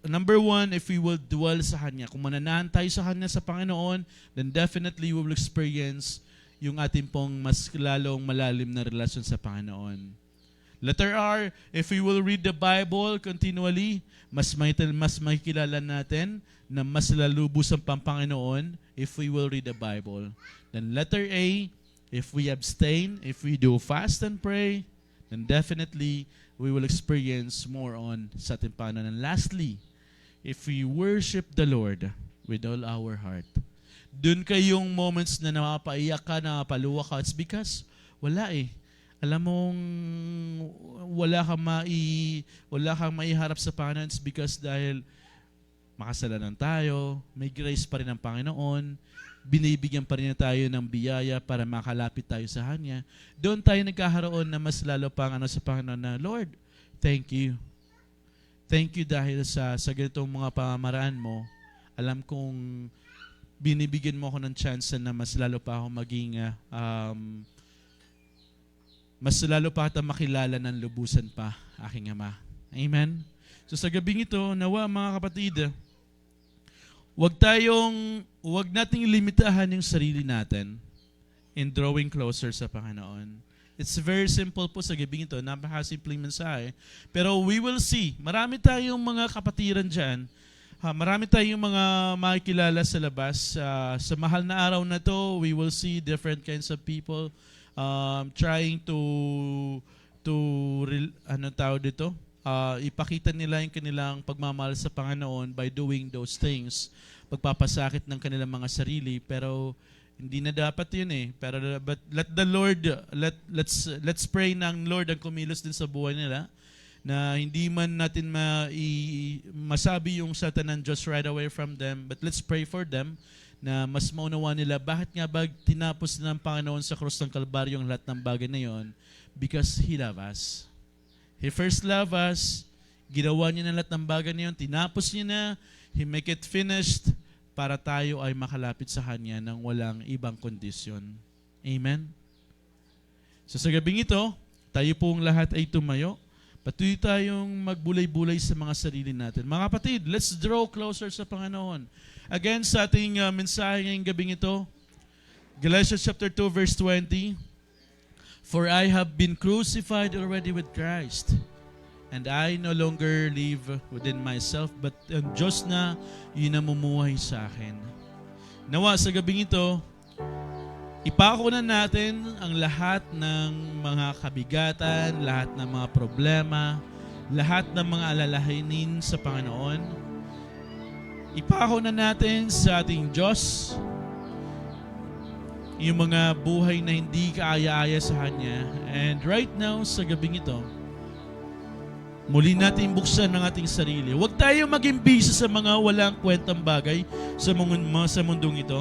number 1, if we will dwell sa Kanya. Kung mananahan tayo sa Kanya sa Panginoon, then definitely we will experience yung ating pong mas lalong malalim na relasyon sa Panginoon. Letter R, if we will read the Bible continually, mas makikilala natin na mas lalubos ang Panginoon if we will read the Bible. Then letter A, if we abstain, if we do fast and pray, then definitely we will experience more on sa ating Panginoon. And lastly, if we worship the Lord with all our heart, dun kayong moments na napaiyak ka, napaluwa ka, it's because wala alam mong wala kang maiharap sa Panginoon, it's because dahil makasalanan tayo, may grace pa rin ng Panginoon, binibigyan pa rin tayo ng biyaya para makalapit tayo sa Kanya. Doon tayo nagkakaroon na mas lalo pang sa Panginoon na, Lord, thank you. Thank you dahil sa ganitong mga pamamaraan mo. Alam kong binibigyan mo ako ng chance na mas lalo pa ako maging mas lalo pa kita makilala ng lubusan pa, aking Ama. Amen? So sa gabing ito, nawa mga kapatid, wag nating limitahan yung sarili natin in drawing closer sa Panginoon. It's very simple po sa gabing ito, napakasimpleng mensahe. Pero we will see, marami tayong mga kapatiran dyan, marami tayong mga makikilala sa labas. Sa mahal na araw na to, we will see different kinds of people trying to ipakita nila yung kanilang pagmamahal sa Panginoon by doing those things. Pagpapasakit ng kanilang mga sarili, pero hindi na dapat yun Pero but let the Lord, let's pray ng Lord ang kumilos din sa buhay nila, na hindi man natin masabi yung satan ng Diyos right away from them, but let's pray for them na mas maunawa nila bakit nga ba tinapos ng Panginoon sa krus ng Kalbaryo ang lahat ng bagay na yon, because He loved us. He first loved us, ginawa niya na lahat ng bagay na yon, tinapos niya na, He make it finished para tayo ay makalapit sa Kanya ng walang ibang kondisyon. Amen? So sa gabing ito, tayo pong lahat ay tumayo. Patuloy tayong magbulay-bulay sa mga sarili natin. Mga kapatid, let's draw closer sa Panginoon. Again, sa ating mensahe ngayong gabing ito, Galatians chapter 2 verse 20, For I have been crucified already with Christ, and I no longer live within myself, but ang Diyos na yun namumuhay sa akin. Nawa sa gabing ito, ipako na natin ang lahat ng mga kabigatan, lahat ng mga problema, lahat ng mga alalahanin sa Panginoon. Ipako na natin sa ating Diyos yung mga buhay na hindi kaaya-aya sa Kanya. And right now, sa gabing ito, muli natin buksan ang ating sarili. Huwag tayo maging busy sa mga walang kwentang bagay sa mundong ito.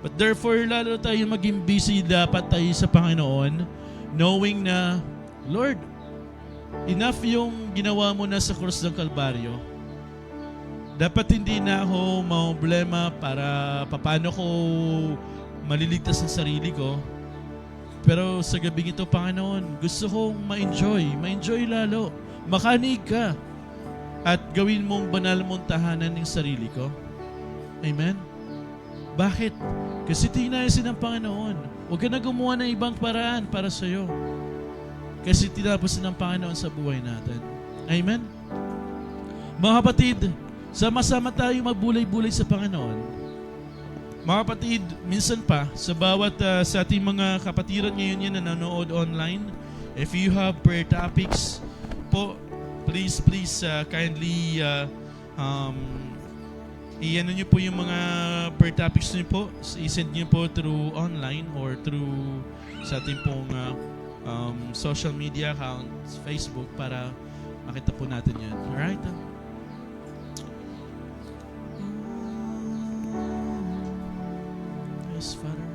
But therefore, lalo tayo maging busy dapat tayo sa Panginoon, knowing na, Lord, enough yung ginawa mo na sa krus ng Kalbaryo. Dapat hindi na ako problema para paano ko maliligtas ang sarili ko. Pero sa gabing ito, Panginoon, gusto kong ma-enjoy lalo. Makanig ka at gawin mong banal mong tahanan ng sarili ko. Amen? Bakit? Kasi tinayasin ng Panginoon. Huwag ka na gumawa ng ibang paraan para sa iyo. Kasi tinapos ng Panginoon sa buhay natin. Amen? Mga kapatid, sama-sama tayo magbulay-bulay sa Panginoon. Mga kapatid, minsan pa, sa bawat sa ating mga kapatiran ngayon yan na nanonood online, if you have prayer topics, po, please kindly i-ano nyo po yung mga prayer topics nyo po, i-send nyo po through online or through sa ating pong social media accounts, Facebook, para makita po natin yan. Alright? Yes, Father.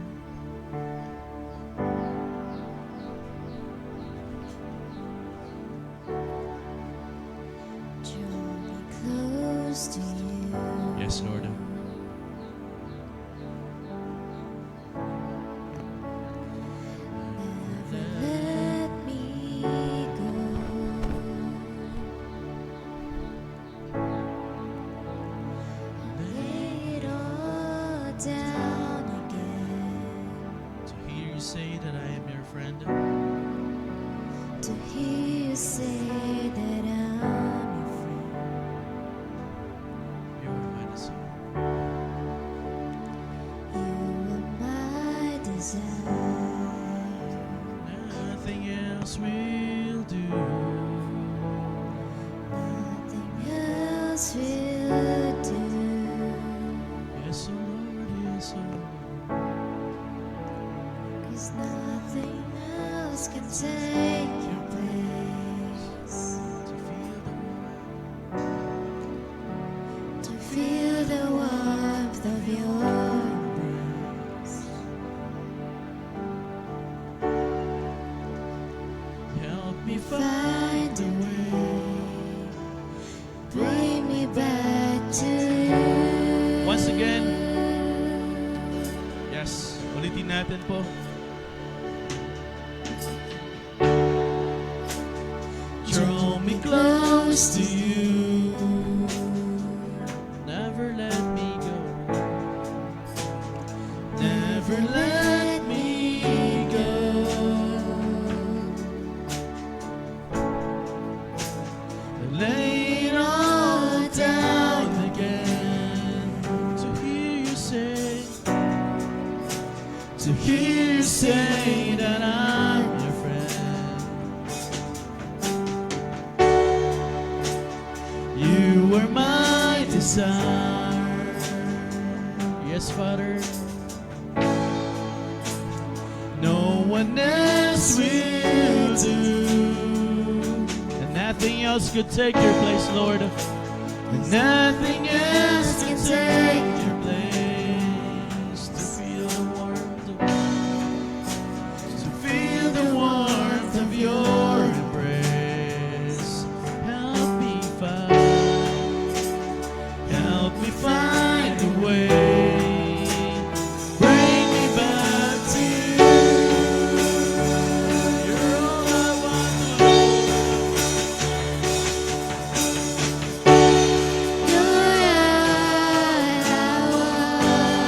close to you. Yes, Lord. Never let me go. Lay it all down again. To hear you say that I am your friend. To hear you say that I'm your friend. You are my desire. You are my desire. Nothing else will do. Nothing else will do. Yes, oh Lord, yes, oh Lord. 'Cause nothing else can take your place. To feel the warmth. To feel the warmth of your embrace. Help me Find a way. Bring me back to you. Once again. Yes, ulitin natin po. Draw me close to you. Never let me go. Never let me go. Lay it all down again. To hear you say, to hear you say that I'm your friend. You are my desire. Yes, Father. No one else will do. And nothing else could take your place, Lord. And nothing else can take your place. To feel the warmth of, to feel the warmth of your embrace. Help me find a way. Bring me back to you. You're all I want to know. You're all I want.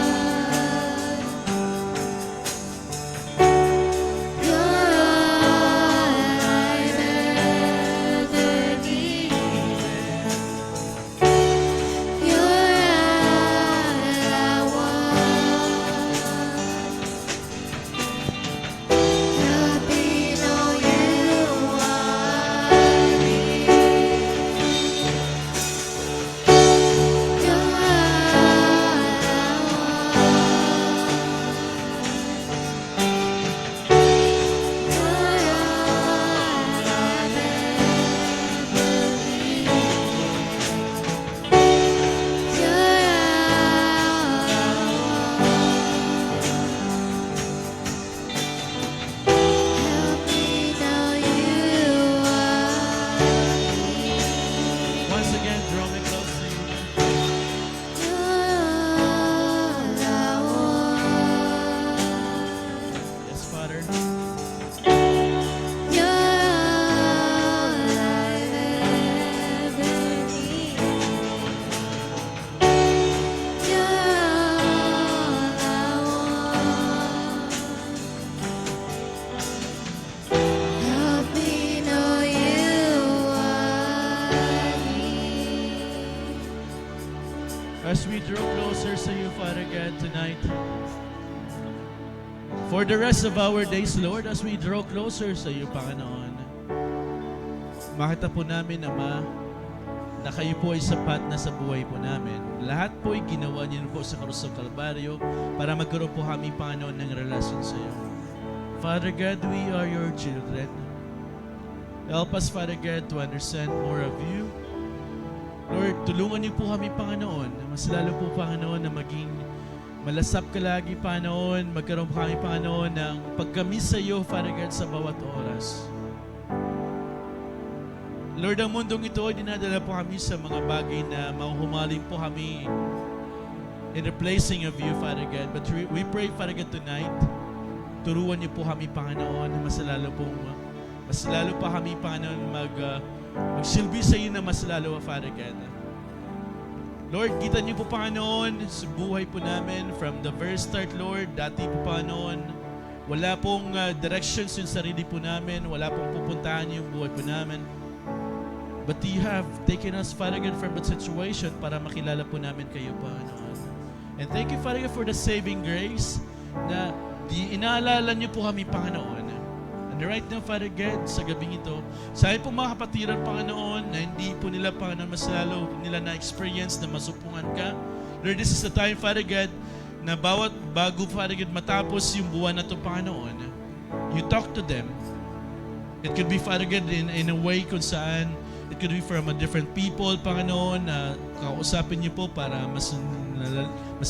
You're all I've ever needed. You're all I want. Help me know you want me. You're all I want. You're all I've ever needed. You're help me know you want me. Once again, draw me close to you. You're all I want. Yes, Father. You're all I've ever needed. You're all I want. Help me know you want me. As we draw closer to you, Father God, tonight. For the rest of our days, Lord, as we draw closer sa iyo, Panginoon, makita po namin, Ama, na kayo po ay sapat na sa buhay po namin. Lahat po ay ginawa niyo po sa krus ng Kalbaryo para magkaroon po kami, Panginoon, ng relasyon sa iyo. Father God, we are your children. Help us, Father God, to understand more of you. Lord, tulungan niyo po kami, Panginoon, na mas lalo po, Panginoon, na maging malasap ka lagi, Panginoon. Magkaroon po kami, Panginoon, ng pagkamis sa iyo, Father God, sa bawat oras. Lord, ang mundong ito, dinadala po kami sa mga bagay na mahuhumaling po kami in the placing of you, Father God. But we pray, Father God, tonight, turuan niyo po kami, Panginoon, na mas lalo pa kami, Panginoon, magsilbi sa iyo na mas lalo, Father God. Lord, kita niyo po, Panginoon, sa buhay po namin, from the very start, Lord, dati po, Panginoon, wala pong directions yung sarili po namin, wala pong pupuntahan yung buhay po namin. But you have taken us, Father God, from that situation para makilala po namin kayo, Panginoon. And thank you, Father God, for the saving grace na inaalala niyo po kami, Panginoon. And right now, Father God, sa gabing ito, sa akin po mga kapatiran, Panginoon, na hindi po nila, Panginoon, mas lalo nila na-experience na masupungan ka. Lord, this is the time, Father God, na bago, Father God, matapos yung buwan na ito, Panginoon, you talk to them. It could be, Father God, in a way kung saan it could be from a different people, Panginoon, na kausapin niyo po para mas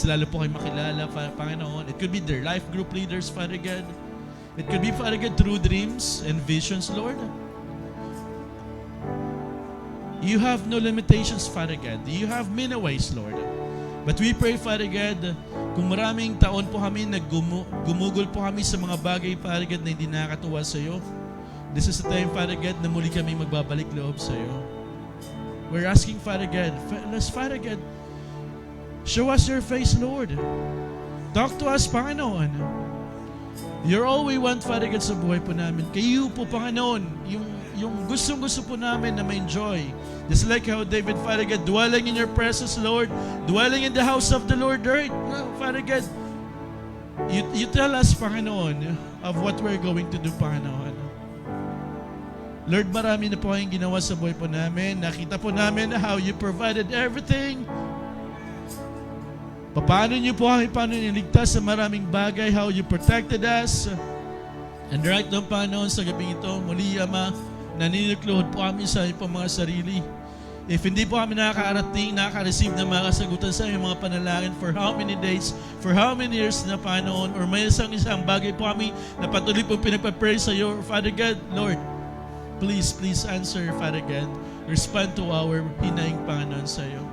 lalo po kayo makilala, Panginoon. It could be their life group leaders, Father God. It could be, Father God, through dreams and visions, Lord. You have no limitations, Father God. You have many ways, Lord. But we pray, Father God, kung maraming taon po kami gumugol po kami sa mga bagay, Father God, na hindi nakakatuwa sa iyo, this is the time, Father God, na muli kami magbabalik loob sa iyo. We're asking, Father God, Father God, show us your face, Lord. Talk to us, Panginoon. You're all we want, Father God, sa buhay po namin. Kayo po, Panginoon, yung gustong-gusto po namin na ma-enjoy. Just like how David, Father God, dwelling in your presence, Lord, dwelling in the house of the Lord, right? Father God, you tell us, Panginoon, of what we're going to do, Panginoon. Lord, marami na po kayong ginawa sa buhay po namin. Nakita po namin how you provided everything. Paano niyo po kami niligtas sa maraming bagay, how you protected us. And right now, Panginoon, sa gabi ito, muli, Ama, naninukluhod po kami sa aming mga sarili. If hindi po kami nakaka-receive ng mga kasagutan sa aming mga panalangin for how many days, for how many years na, Panginoon, or may isang bagay po kami na patuloy po pinagpa-pray sa iyo, Father God, Lord, please answer, Father God. Respond to our hinaing, Panginoon, sa iyo.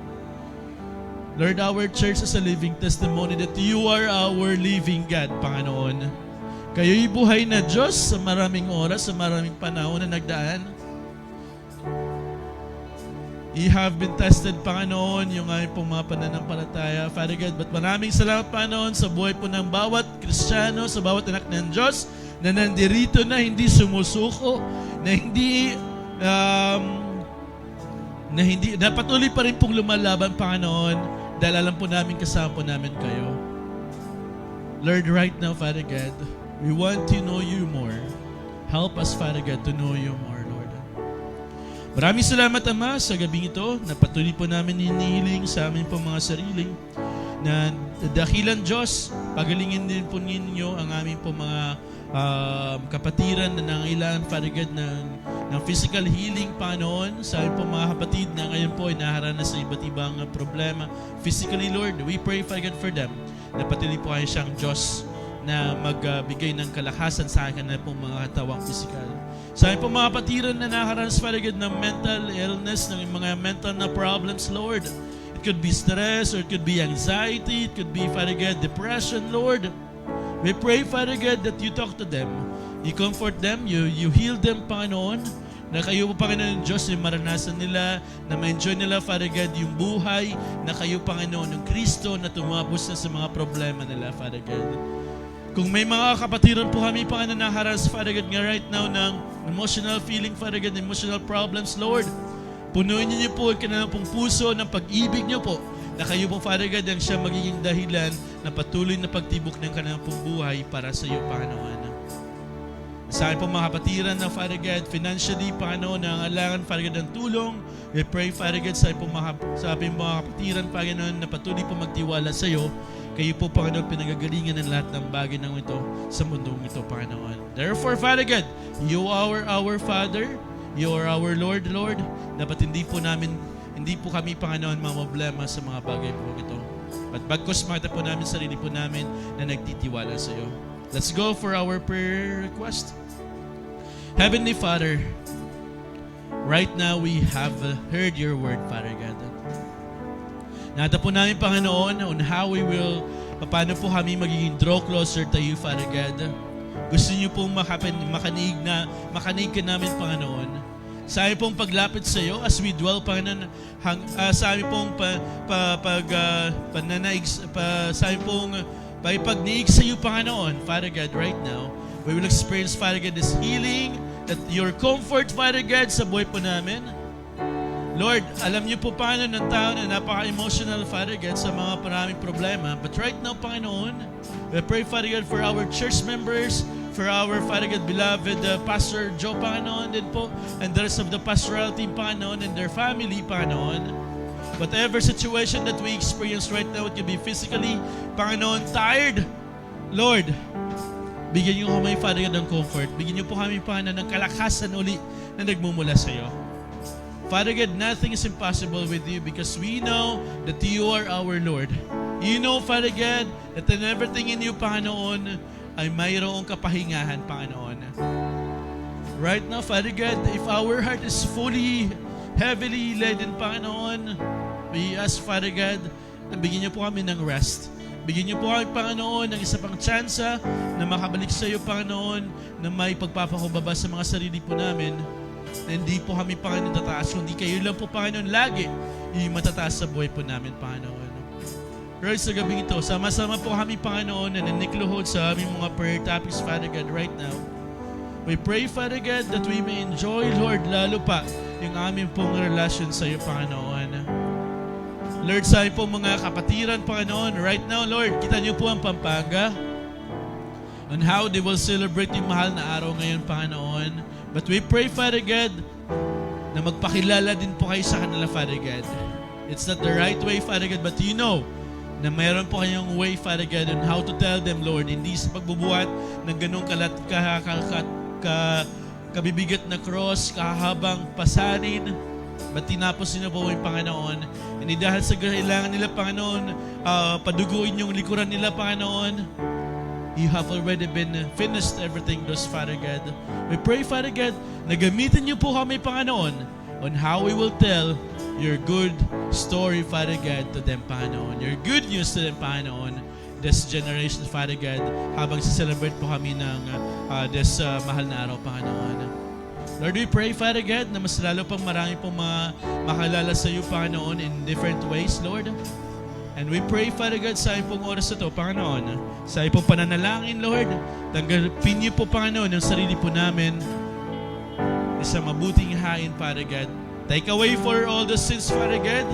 Lord, our church is a living testimony that you are our living God, Panginoon. Kayo'y buhay na Diyos sa maraming oras, sa maraming panahon na nagdaan. You have been tested, Panginoon, yung aming pong mga pananampalataya, Father God. But maraming salamat, Panginoon, sa buhay po ng bawat Kristiyano, sa bawat anak ng Diyos, na nandirito na hindi sumusuko, na patuloy pa rin pong lumalaban, Panginoon, dahil alam po namin kasama po namin kayo. Lord, right now, Father God, we want to know you more. Help us, Father God, to know you more, Lord. Maraming salamat, Ama, sa gabing ito na patuloy po namin hinihiling sa amin po mga sarili na dakilan Diyos, pagalingin din po ninyo ang aming po mga kapatiran na nangailangan, Father God, ng physical healing, Panginoon, sa aming po mga kapatid na ngayon po ay naharanas sa iba't ibang problema. Physically, Lord, we pray, Father God, for them na patuloy po kayo siyang Diyos na magbigay ng kalakasan sa akin na pong mga katawang physical. Sa aming po mga kapatiran na naharanas, Father God, ng mental illness, ng mga mental na problems, Lord. It could be stress, or it could be anxiety, it could be, Father God, depression, Lord. We pray, Father God, that you talk to them. You comfort them, you heal them, Panginoon, na kayo po, Panginoon Diyos, yung maranasan nila, na ma-enjoy nila, Father God, yung buhay na kayo, Panginoon, ng Kristo na tumabos na sa mga problema nila, Father God. Kung may mga kapatiran po kami, Panginoon, na haras, Father God, nga right now ng emotional feeling, Father God, emotional problems, Lord, punuin niyo po ang kanilang pong puso ng pag-ibig niyo po, na kayo po, Father God, ang siya magiging dahilan na patuloy na pagtibok ng kanilang pong buhay para sa iyo, Panginoon. Sa akin po mga kapatiran na, Father God, financially, Panginoon, na alangan, Father God, ng tulong. We pray, Father God, sa akin po mga kapatiran, Panginoon, na patuloy po magtiwala sa iyo. Kayo po, Panginoon, pinagagalingan ng lahat ng bagay ng ito sa mundong ito, Panginoon. Therefore, Father God, you are our Father, you are our Lord. Dapat hindi po kami, Panginoon, problema sa mga bagay po ito. At bagkos makita po namin, sarili po namin na nagtitiwala sa iyo. Let's go for our prayer request. Heavenly Father, Right now, we have heard your word, Father God. Nata po namin, Panginoon, on how we will, paano po kami magiging draw closer to you, Father God. Gusto niyo pong makanig ka namin, Panginoon. Sa aming pong paglapit sa iyo, as we dwell, Panginoon, sa aming pong sa aming pong pagniig sa iyo, Panginoon, Father God, right now, we will experience, Father God, this healing, that your comfort, Father God, sa buhay po namin. Lord, alam niyo po paano ng tao na napaka-emotional, Father God, sa mga maraming problema. But right now, Panginoon, we pray, Father God, for our church members, for our, Father God, beloved Pastor Joe, Panginoon, din po, and the rest of the pastoral team, Panginoon, and their family, Panginoon. Whatever situation that we experience right now, it can be physically, Panginoon, tired. Lord, bigyan niyo kami, Father God, ng comfort. Bigyan niyo po kami, Panginoon, ng kalakasan uli na nagmumula sa iyo. Father God, nothing is impossible with you because we know that you are our Lord. You know, Father God, that in everything in you, Panginoon, ay mayroong kapahingahan, Panginoon. Right now, Father God, if our heart is fully, heavily laden, Panginoon, we ask, Father God, na bigyan niyo po kami ng rest. Bigyan niyo po kami, Panginoon, ng isa pang tsansa na makabalik sa iyo, Panginoon, na may pagpapakumbaba sa mga sarili po namin. Na hindi po kami, Panginoon, tataas, kundi kayo lang po, Panginoon, lagi yung matataas sa buhay po namin, Panginoon. Lord, sa gabing ito, sama-sama po kami, Panginoon, na nanikluhod sa aming mga prayer topics, Father God, right now. We pray, Father God, that we may enjoy, Lord, lalo pa yung aming pong relasyon sa iyo, Panginoon. Lord, sa aming pong mga kapatiran, Panginoon, right now, Lord, kita niyo po ang Pampanga on how they will celebrate yung mahal na araw ngayon, Panginoon. But we pray, Father God, na magpakilala din po kayo sa kanila, Father God. It's not the right way, Father God, but you know na mayroon po kayong way, Father God, on how to tell them, Lord, hindi sa pagbubuhat ng ganong kabibigat na cross, kahabang pasanin, but tinapos niyo po yung Panginoon. Hindi dahil sa kailangan nila, Panginoon, paduguin yung likuran nila, Panginoon. You have already been finished everything, those, Father God. We pray, Father God, na gamitin niyo po kami, Panginoon, on how we will tell your good story, Father God, to them, Panginoon. Your good news to them, Panginoon. This generation, Father God, habang sa-celebrate po kami ng this mahal na araw, Panginoon. Lord, we pray, Father God, na mas lalo pang marami pong makalala sa iyo, Panginoon, in different ways, Lord. And we pray, Father God, sa iyong pong oras na ito, Panginoon, sa iyong pong pananalangin, Lord, tanggapin niyo po, Panginoon, yung sarili po namin sa mabuting hain, Father God. Take away for all the sins, Father God.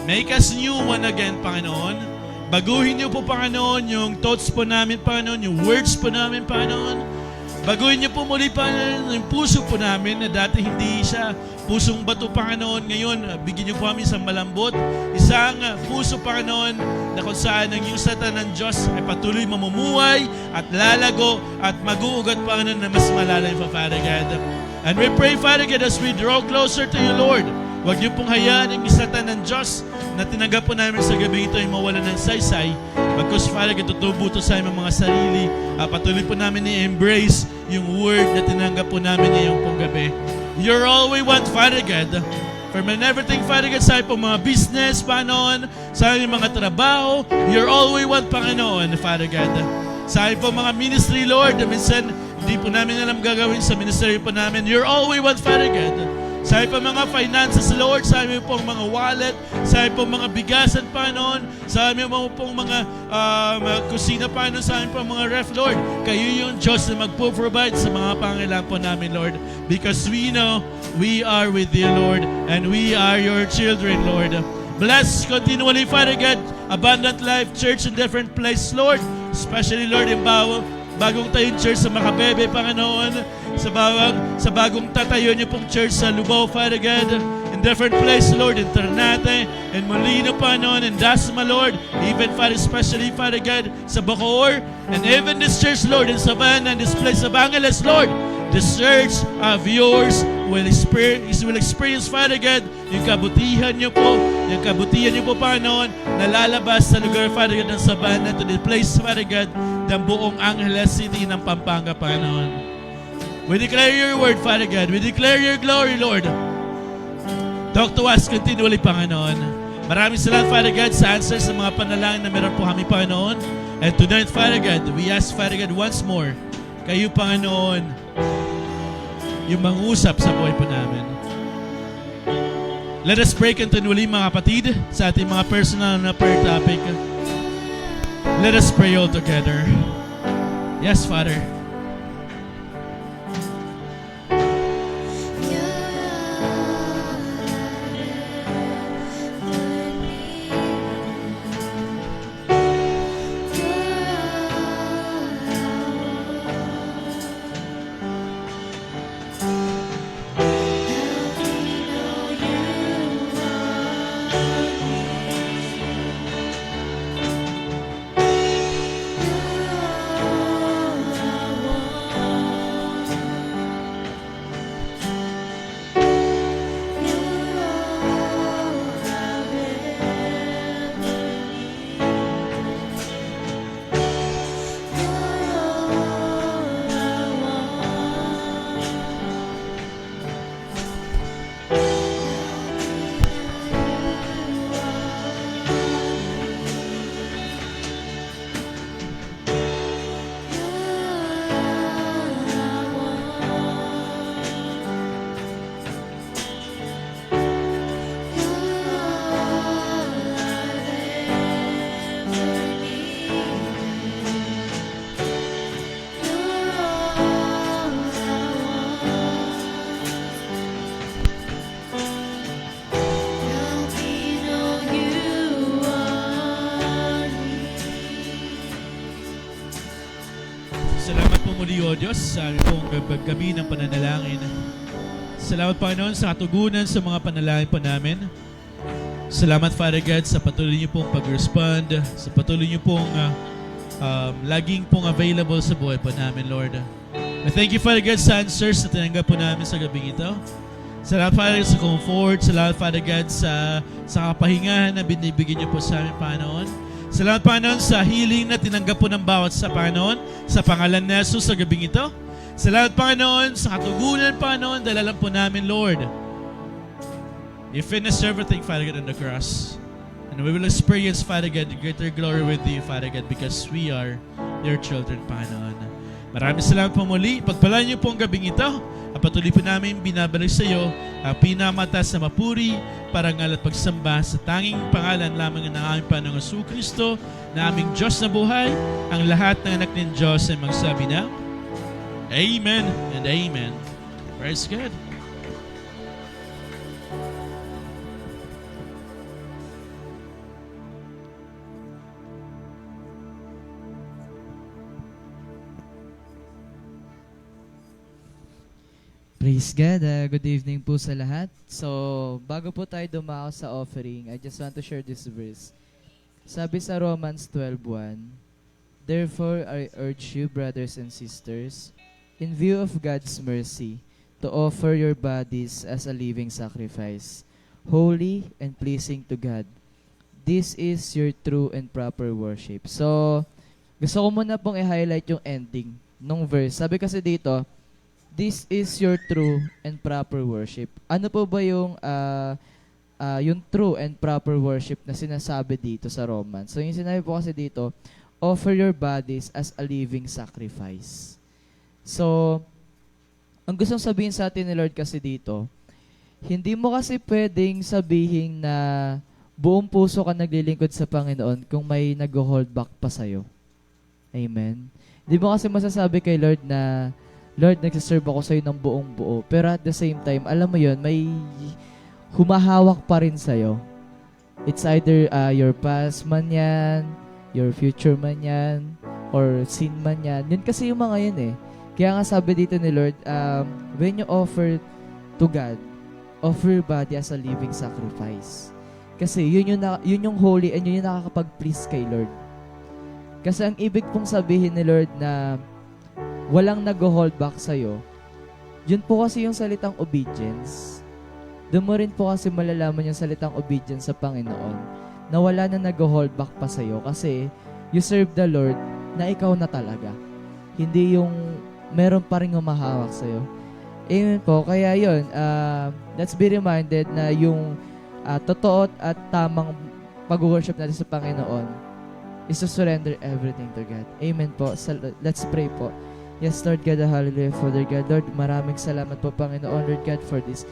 Make us new one again, Panginoon. Baguhin niyo po, Panginoon, yung thoughts po namin, Panginoon, yung words po namin, Panginoon. Baguhin niyo po muli, Panginoon, yung puso po namin na dati hindi siya pusong bato, Panginoon. Ngayon, bigyan niyo po kami isang malambot, isang puso, Panginoon, na kung saan ang iyong salita ng Diyos ay patuloy mamumuhay at lalago at mag-uugat, Panginoon, na mas malalim pa, Father God. And we pray, Father God, as we draw closer to you, Lord, huwag niyo pong hayaan ang salita ng Diyos na tinanggap po namin sa gabi ito ay mawala ng saysay. Because, Father God, tutubo ito sa aming mga sarili. Patuloy po namin i-embrace yung word na tinanggap po namin ngayong pong gabi. You're all we want, Father God. From everything, Father God, sa aming mga business, Panginoon, sa aming mga trabaho, you're all we want, Panginoon, Father God. Sa aming mga ministry, Lord, minsan, hindi po namin alam gagawin sa ministry po namin. You're all we want, Father God. Sa aming mga finances, Lord, sa aming pong mga wallet, sa aming pong mga bigasan, Panginoon, sa aming pong mga kusina, Panginoon, sa aming pong mga ref, Lord, kayo yung Diyos na magpo-provide sa mga pangailangan po namin, Lord. Because we know we are with you, Lord, and we are your children, Lord. Bless continually, Father God, Abundant Life Church in different places, Lord. Especially, Lord, in bagong tayong church sa Makabebe, Panginoon, sa bagong tatayo niyo pong church sa Lubao, Father God, in different places, Lord, in Ternate, in Molino, Panginoon, in Dasma, Lord, even, Father, especially, Father God, sa Bacoor, and even this church, Lord, in Savannah, and this place of Angeles, Lord, this church of yours will experience, Father God, yung kabutihan niyo po, Panginoon, na lalabas sa lugar, Father God, ng Savannah, to the place, Father God, ng buong Angeles City ng Pampanga, Panginoon. We declare your word, Father God. We declare your glory, Lord. Talk to us continually, Panginoon. Maraming salamat, Father God, sa answer sa mga panalangin na meron po kami, Panginoon. And tonight, Father God, we ask, Father God, once more, kayo, Panginoon, yung mangusap sa buhay po namin. Let us pray continually, mga kapatid, sa ating mga personal na prayer topic. Let us pray all together. Yes, Father. Salamat po muli, O Diyos, sa aming pong gabi ng pananalangin. Salamat, Panginoon, sa katugunan sa mga panalangin po namin. Salamat, Father God, sa patuloy niyo pong pag-respond, sa patuloy niyo pong laging pong available sa buhay po namin, Lord. I thank you, Father God, sa answers na tinanggap po namin sa gabi ito. Salamat, Father, sa comfort. Salamat, Father God, sa kapahingahan na binibigyan niyo po sa amin, Panginoon. Salamat, Panginoon, sa healing na tinanggap po ng bawat sa Panginoon, sa pangalan ni Jesus sa gabing ito. Salamat, Panginoon, sa katugunan, Panginoon, dahil alam po namin, Lord, you finished everything, Father God, on the cross. And we will experience, Father God, the greater glory with you, Father God, because we are your children, Panginoon. Maraming salamat po muli. Pagpalaan niyo po ang gabing ito. At patuloy po namin binabalik sa iyo ang pinamatas na mapuri, parangal at pagsamba sa tanging pangalan lamang ng aming Panginoong Jesucristo, na aming Diyos na buhay. Ang lahat ng anak ng Diyos ay magsabi na, Amen and Amen. Praise God. Praise God. Good evening po sa lahat. So, bago po tayo dumako sa offering, I just want to share this verse. Sabi sa Romans 12:1, Therefore, I urge you, brothers and sisters, in view of God's mercy, to offer your bodies as a living sacrifice, holy and pleasing to God. This is your true and proper worship. So, gusto ko muna pong i-highlight yung ending nung verse. Sabi kasi dito, this is your true and proper worship. Ano po ba yung true and proper worship na sinasabi dito sa Romans? So yung sinabi po kasi dito, offer your bodies as a living sacrifice. So, ang gustong sabihin sa atin ni Lord kasi dito, hindi mo kasi pwedeng sabihin na buong puso ka naglilingkod sa Panginoon kung may nag-hold back pa sa'yo. Amen? Hindi mo kasi masasabi kay Lord na, Lord, nagsiserve ako sa'yo ng buong buo. Pero at the same time, alam mo yon, may humahawak pa rin sa'yo. It's either your past man yan, your future man yan, or sin man yan. Yun kasi yung mga yun eh. Kaya nga sabi dito ni Lord, when you offer to God, offer your body as a living sacrifice. Kasi yun yung holy and yun yung nakakapag-please kay Lord. Kasi ang ibig pong sabihin ni Lord na walang nag-hold back sa'yo, yun po kasi yung salitang obedience. Doon mo rin po kasi malalaman yung salitang obedience sa Panginoon na wala na nag-hold back pa sa'yo kasi you serve the Lord na ikaw na talaga. Hindi yung meron pa rin humahawak sa'yo. Amen po. Kaya yun, let's be reminded na yung totoo at tamang pag-worship natin sa Panginoon is to surrender everything to God. Amen po. Let's pray po. Yes, Lord God, hallelujah, Father God. Lord, maraming salamat po, Panginoon, Lord God, for this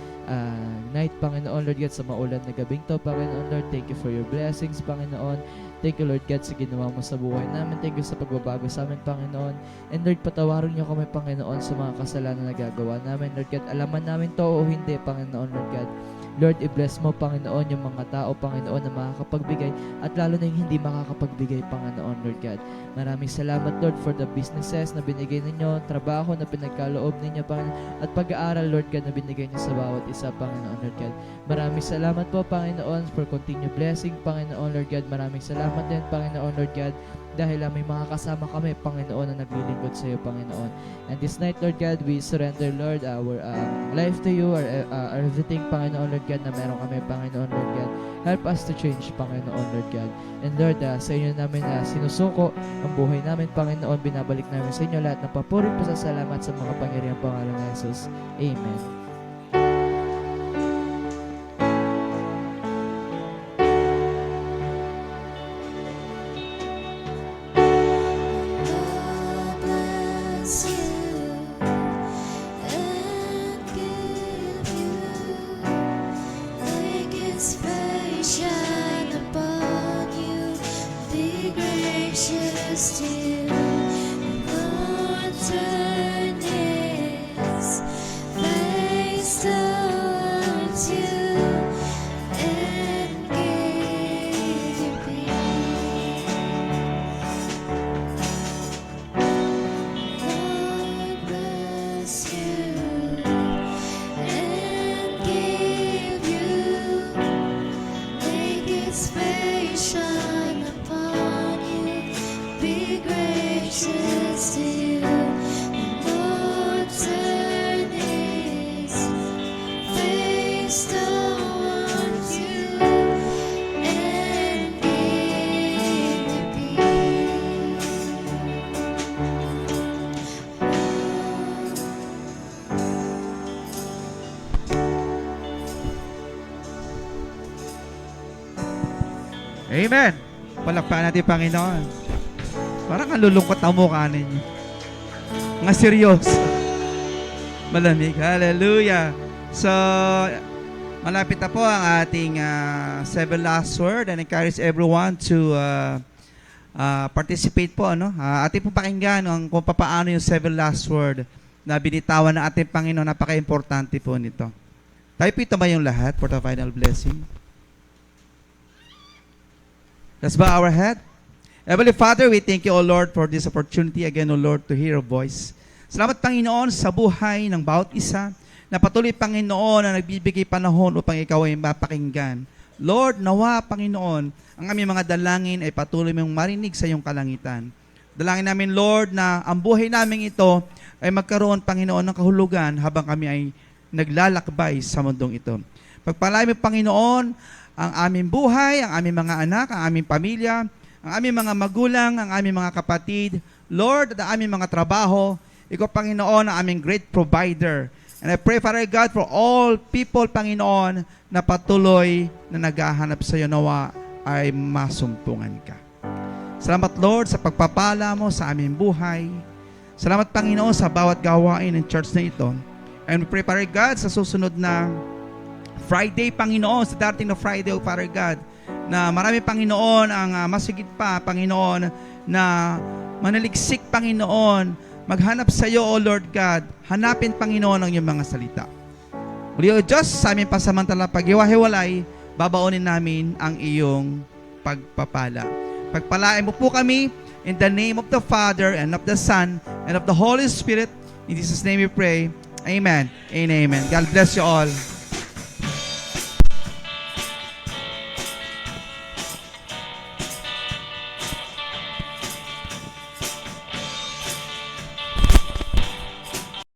night, Panginoon, Lord God, sa maulan na gabing to, Panginoon, Lord. Thank you for your blessings, Panginoon. Thank you, Lord God, sa ginawa mo sa buhay namin. Thank you sa pagbabago sa amin, Panginoon. And Lord, patawarin niyo kami, Panginoon, sa mga kasalanan na gagawa namin. Lord God, alaman namin to o hindi, Panginoon, Lord God. Lord, i-bless mo, Panginoon, yung mga tao, Panginoon, na makakapagbigay at lalo na yung hindi makakapagbigay, Panginoon, Lord God. Maraming salamat, Lord, for the businesses na binigay ninyo, trabaho na pinagkaloob ninyo, Panginoon, at pag-aaral, Lord God, na binigay niyo sa bawat isa, Panginoon, Lord God. Maraming salamat po, Panginoon, for continued blessing, Panginoon, Lord God. Maraming salamat din, Panginoon, Lord God, dahil may mga kasama kami, Panginoon, na naglilingkod sa iyo, Panginoon. And this night, Lord God, we surrender, Lord, our life to you, our everything, Panginoon, Lord God, na meron kami, Panginoon, Lord God. Help us to change, Panginoon, Lord God. And Lord, sa inyo namin sinusuko ang buhay namin, Panginoon. Binabalik namin sa inyo lahat ng papuri at pasasalamat sa mga pangyariang pangalan ng Jesus. Amen. God bless you and give you, make His face shine upon you, be gracious to you, and Lord turn His face towards you and give you peace. Lord bless you and give you, make His face shine upon you, be gracious to you, and Lord turn His face towards you and give you peace. Amen. Palakpakan natin, Panginoon. Parang ang lulungkot ang mukha ninyo. Nga seryoso. Malamig. Hallelujah. So, malapit na po ang ating seven last word and encourage everyone to participate po. Ano? Ating po pakinggan kung paano yung seven last word na binitawan ng ating Panginoon. Napaka-importante po nito. Tayo po ito ba yung lahat for the final blessing? Let's bow our head. Heavenly Father, we thank you, O Lord, for this opportunity again, O Lord, to hear your voice. Salamat, Panginoon, sa buhay ng bawat isa na patuloy, Panginoon, na nagbibigay panahon upang ikaw ay mapakinggan. Lord, nawa, Panginoon, ang aming mga dalangin ay patuloy mong marinig sa iyong kalangitan. Dalangin namin, Lord, na ang buhay namin ito ay magkaroon, Panginoon, ng kahulugan habang kami ay naglalakbay sa mundong ito. Pagpalain mo, Panginoon, ang aming buhay, ang aming mga anak, ang aming pamilya, ang aming mga magulang, ang aming mga kapatid, Lord, at ang aming mga trabaho. Ikaw, Panginoon, ang aming great provider. And I pray, Father God, for all people, Panginoon, na patuloy na naghahanap sa iyo, nawa ay masumpungan ka. Salamat, Lord, sa pagpapala mo sa aming buhay. Salamat, Panginoon, sa bawat gawain ng church na ito. And we pray, Father God, sa susunod na Friday, Panginoon, sa darating na Friday, O Father God, na marami, Panginoon, ang masigit pa, Panginoon, na manaliksik, Panginoon, maghanap sa iyo, O Lord God, hanapin, Panginoon, ang iyong mga salita. Muli, O Diyos, sa aming pasamantala pag-iwahiwalay, babaonin namin ang iyong pagpapala. Pagpalain mo po kami in the name of the Father and of the Son and of the Holy Spirit. In Jesus' name we pray. Amen and amen. God bless you all.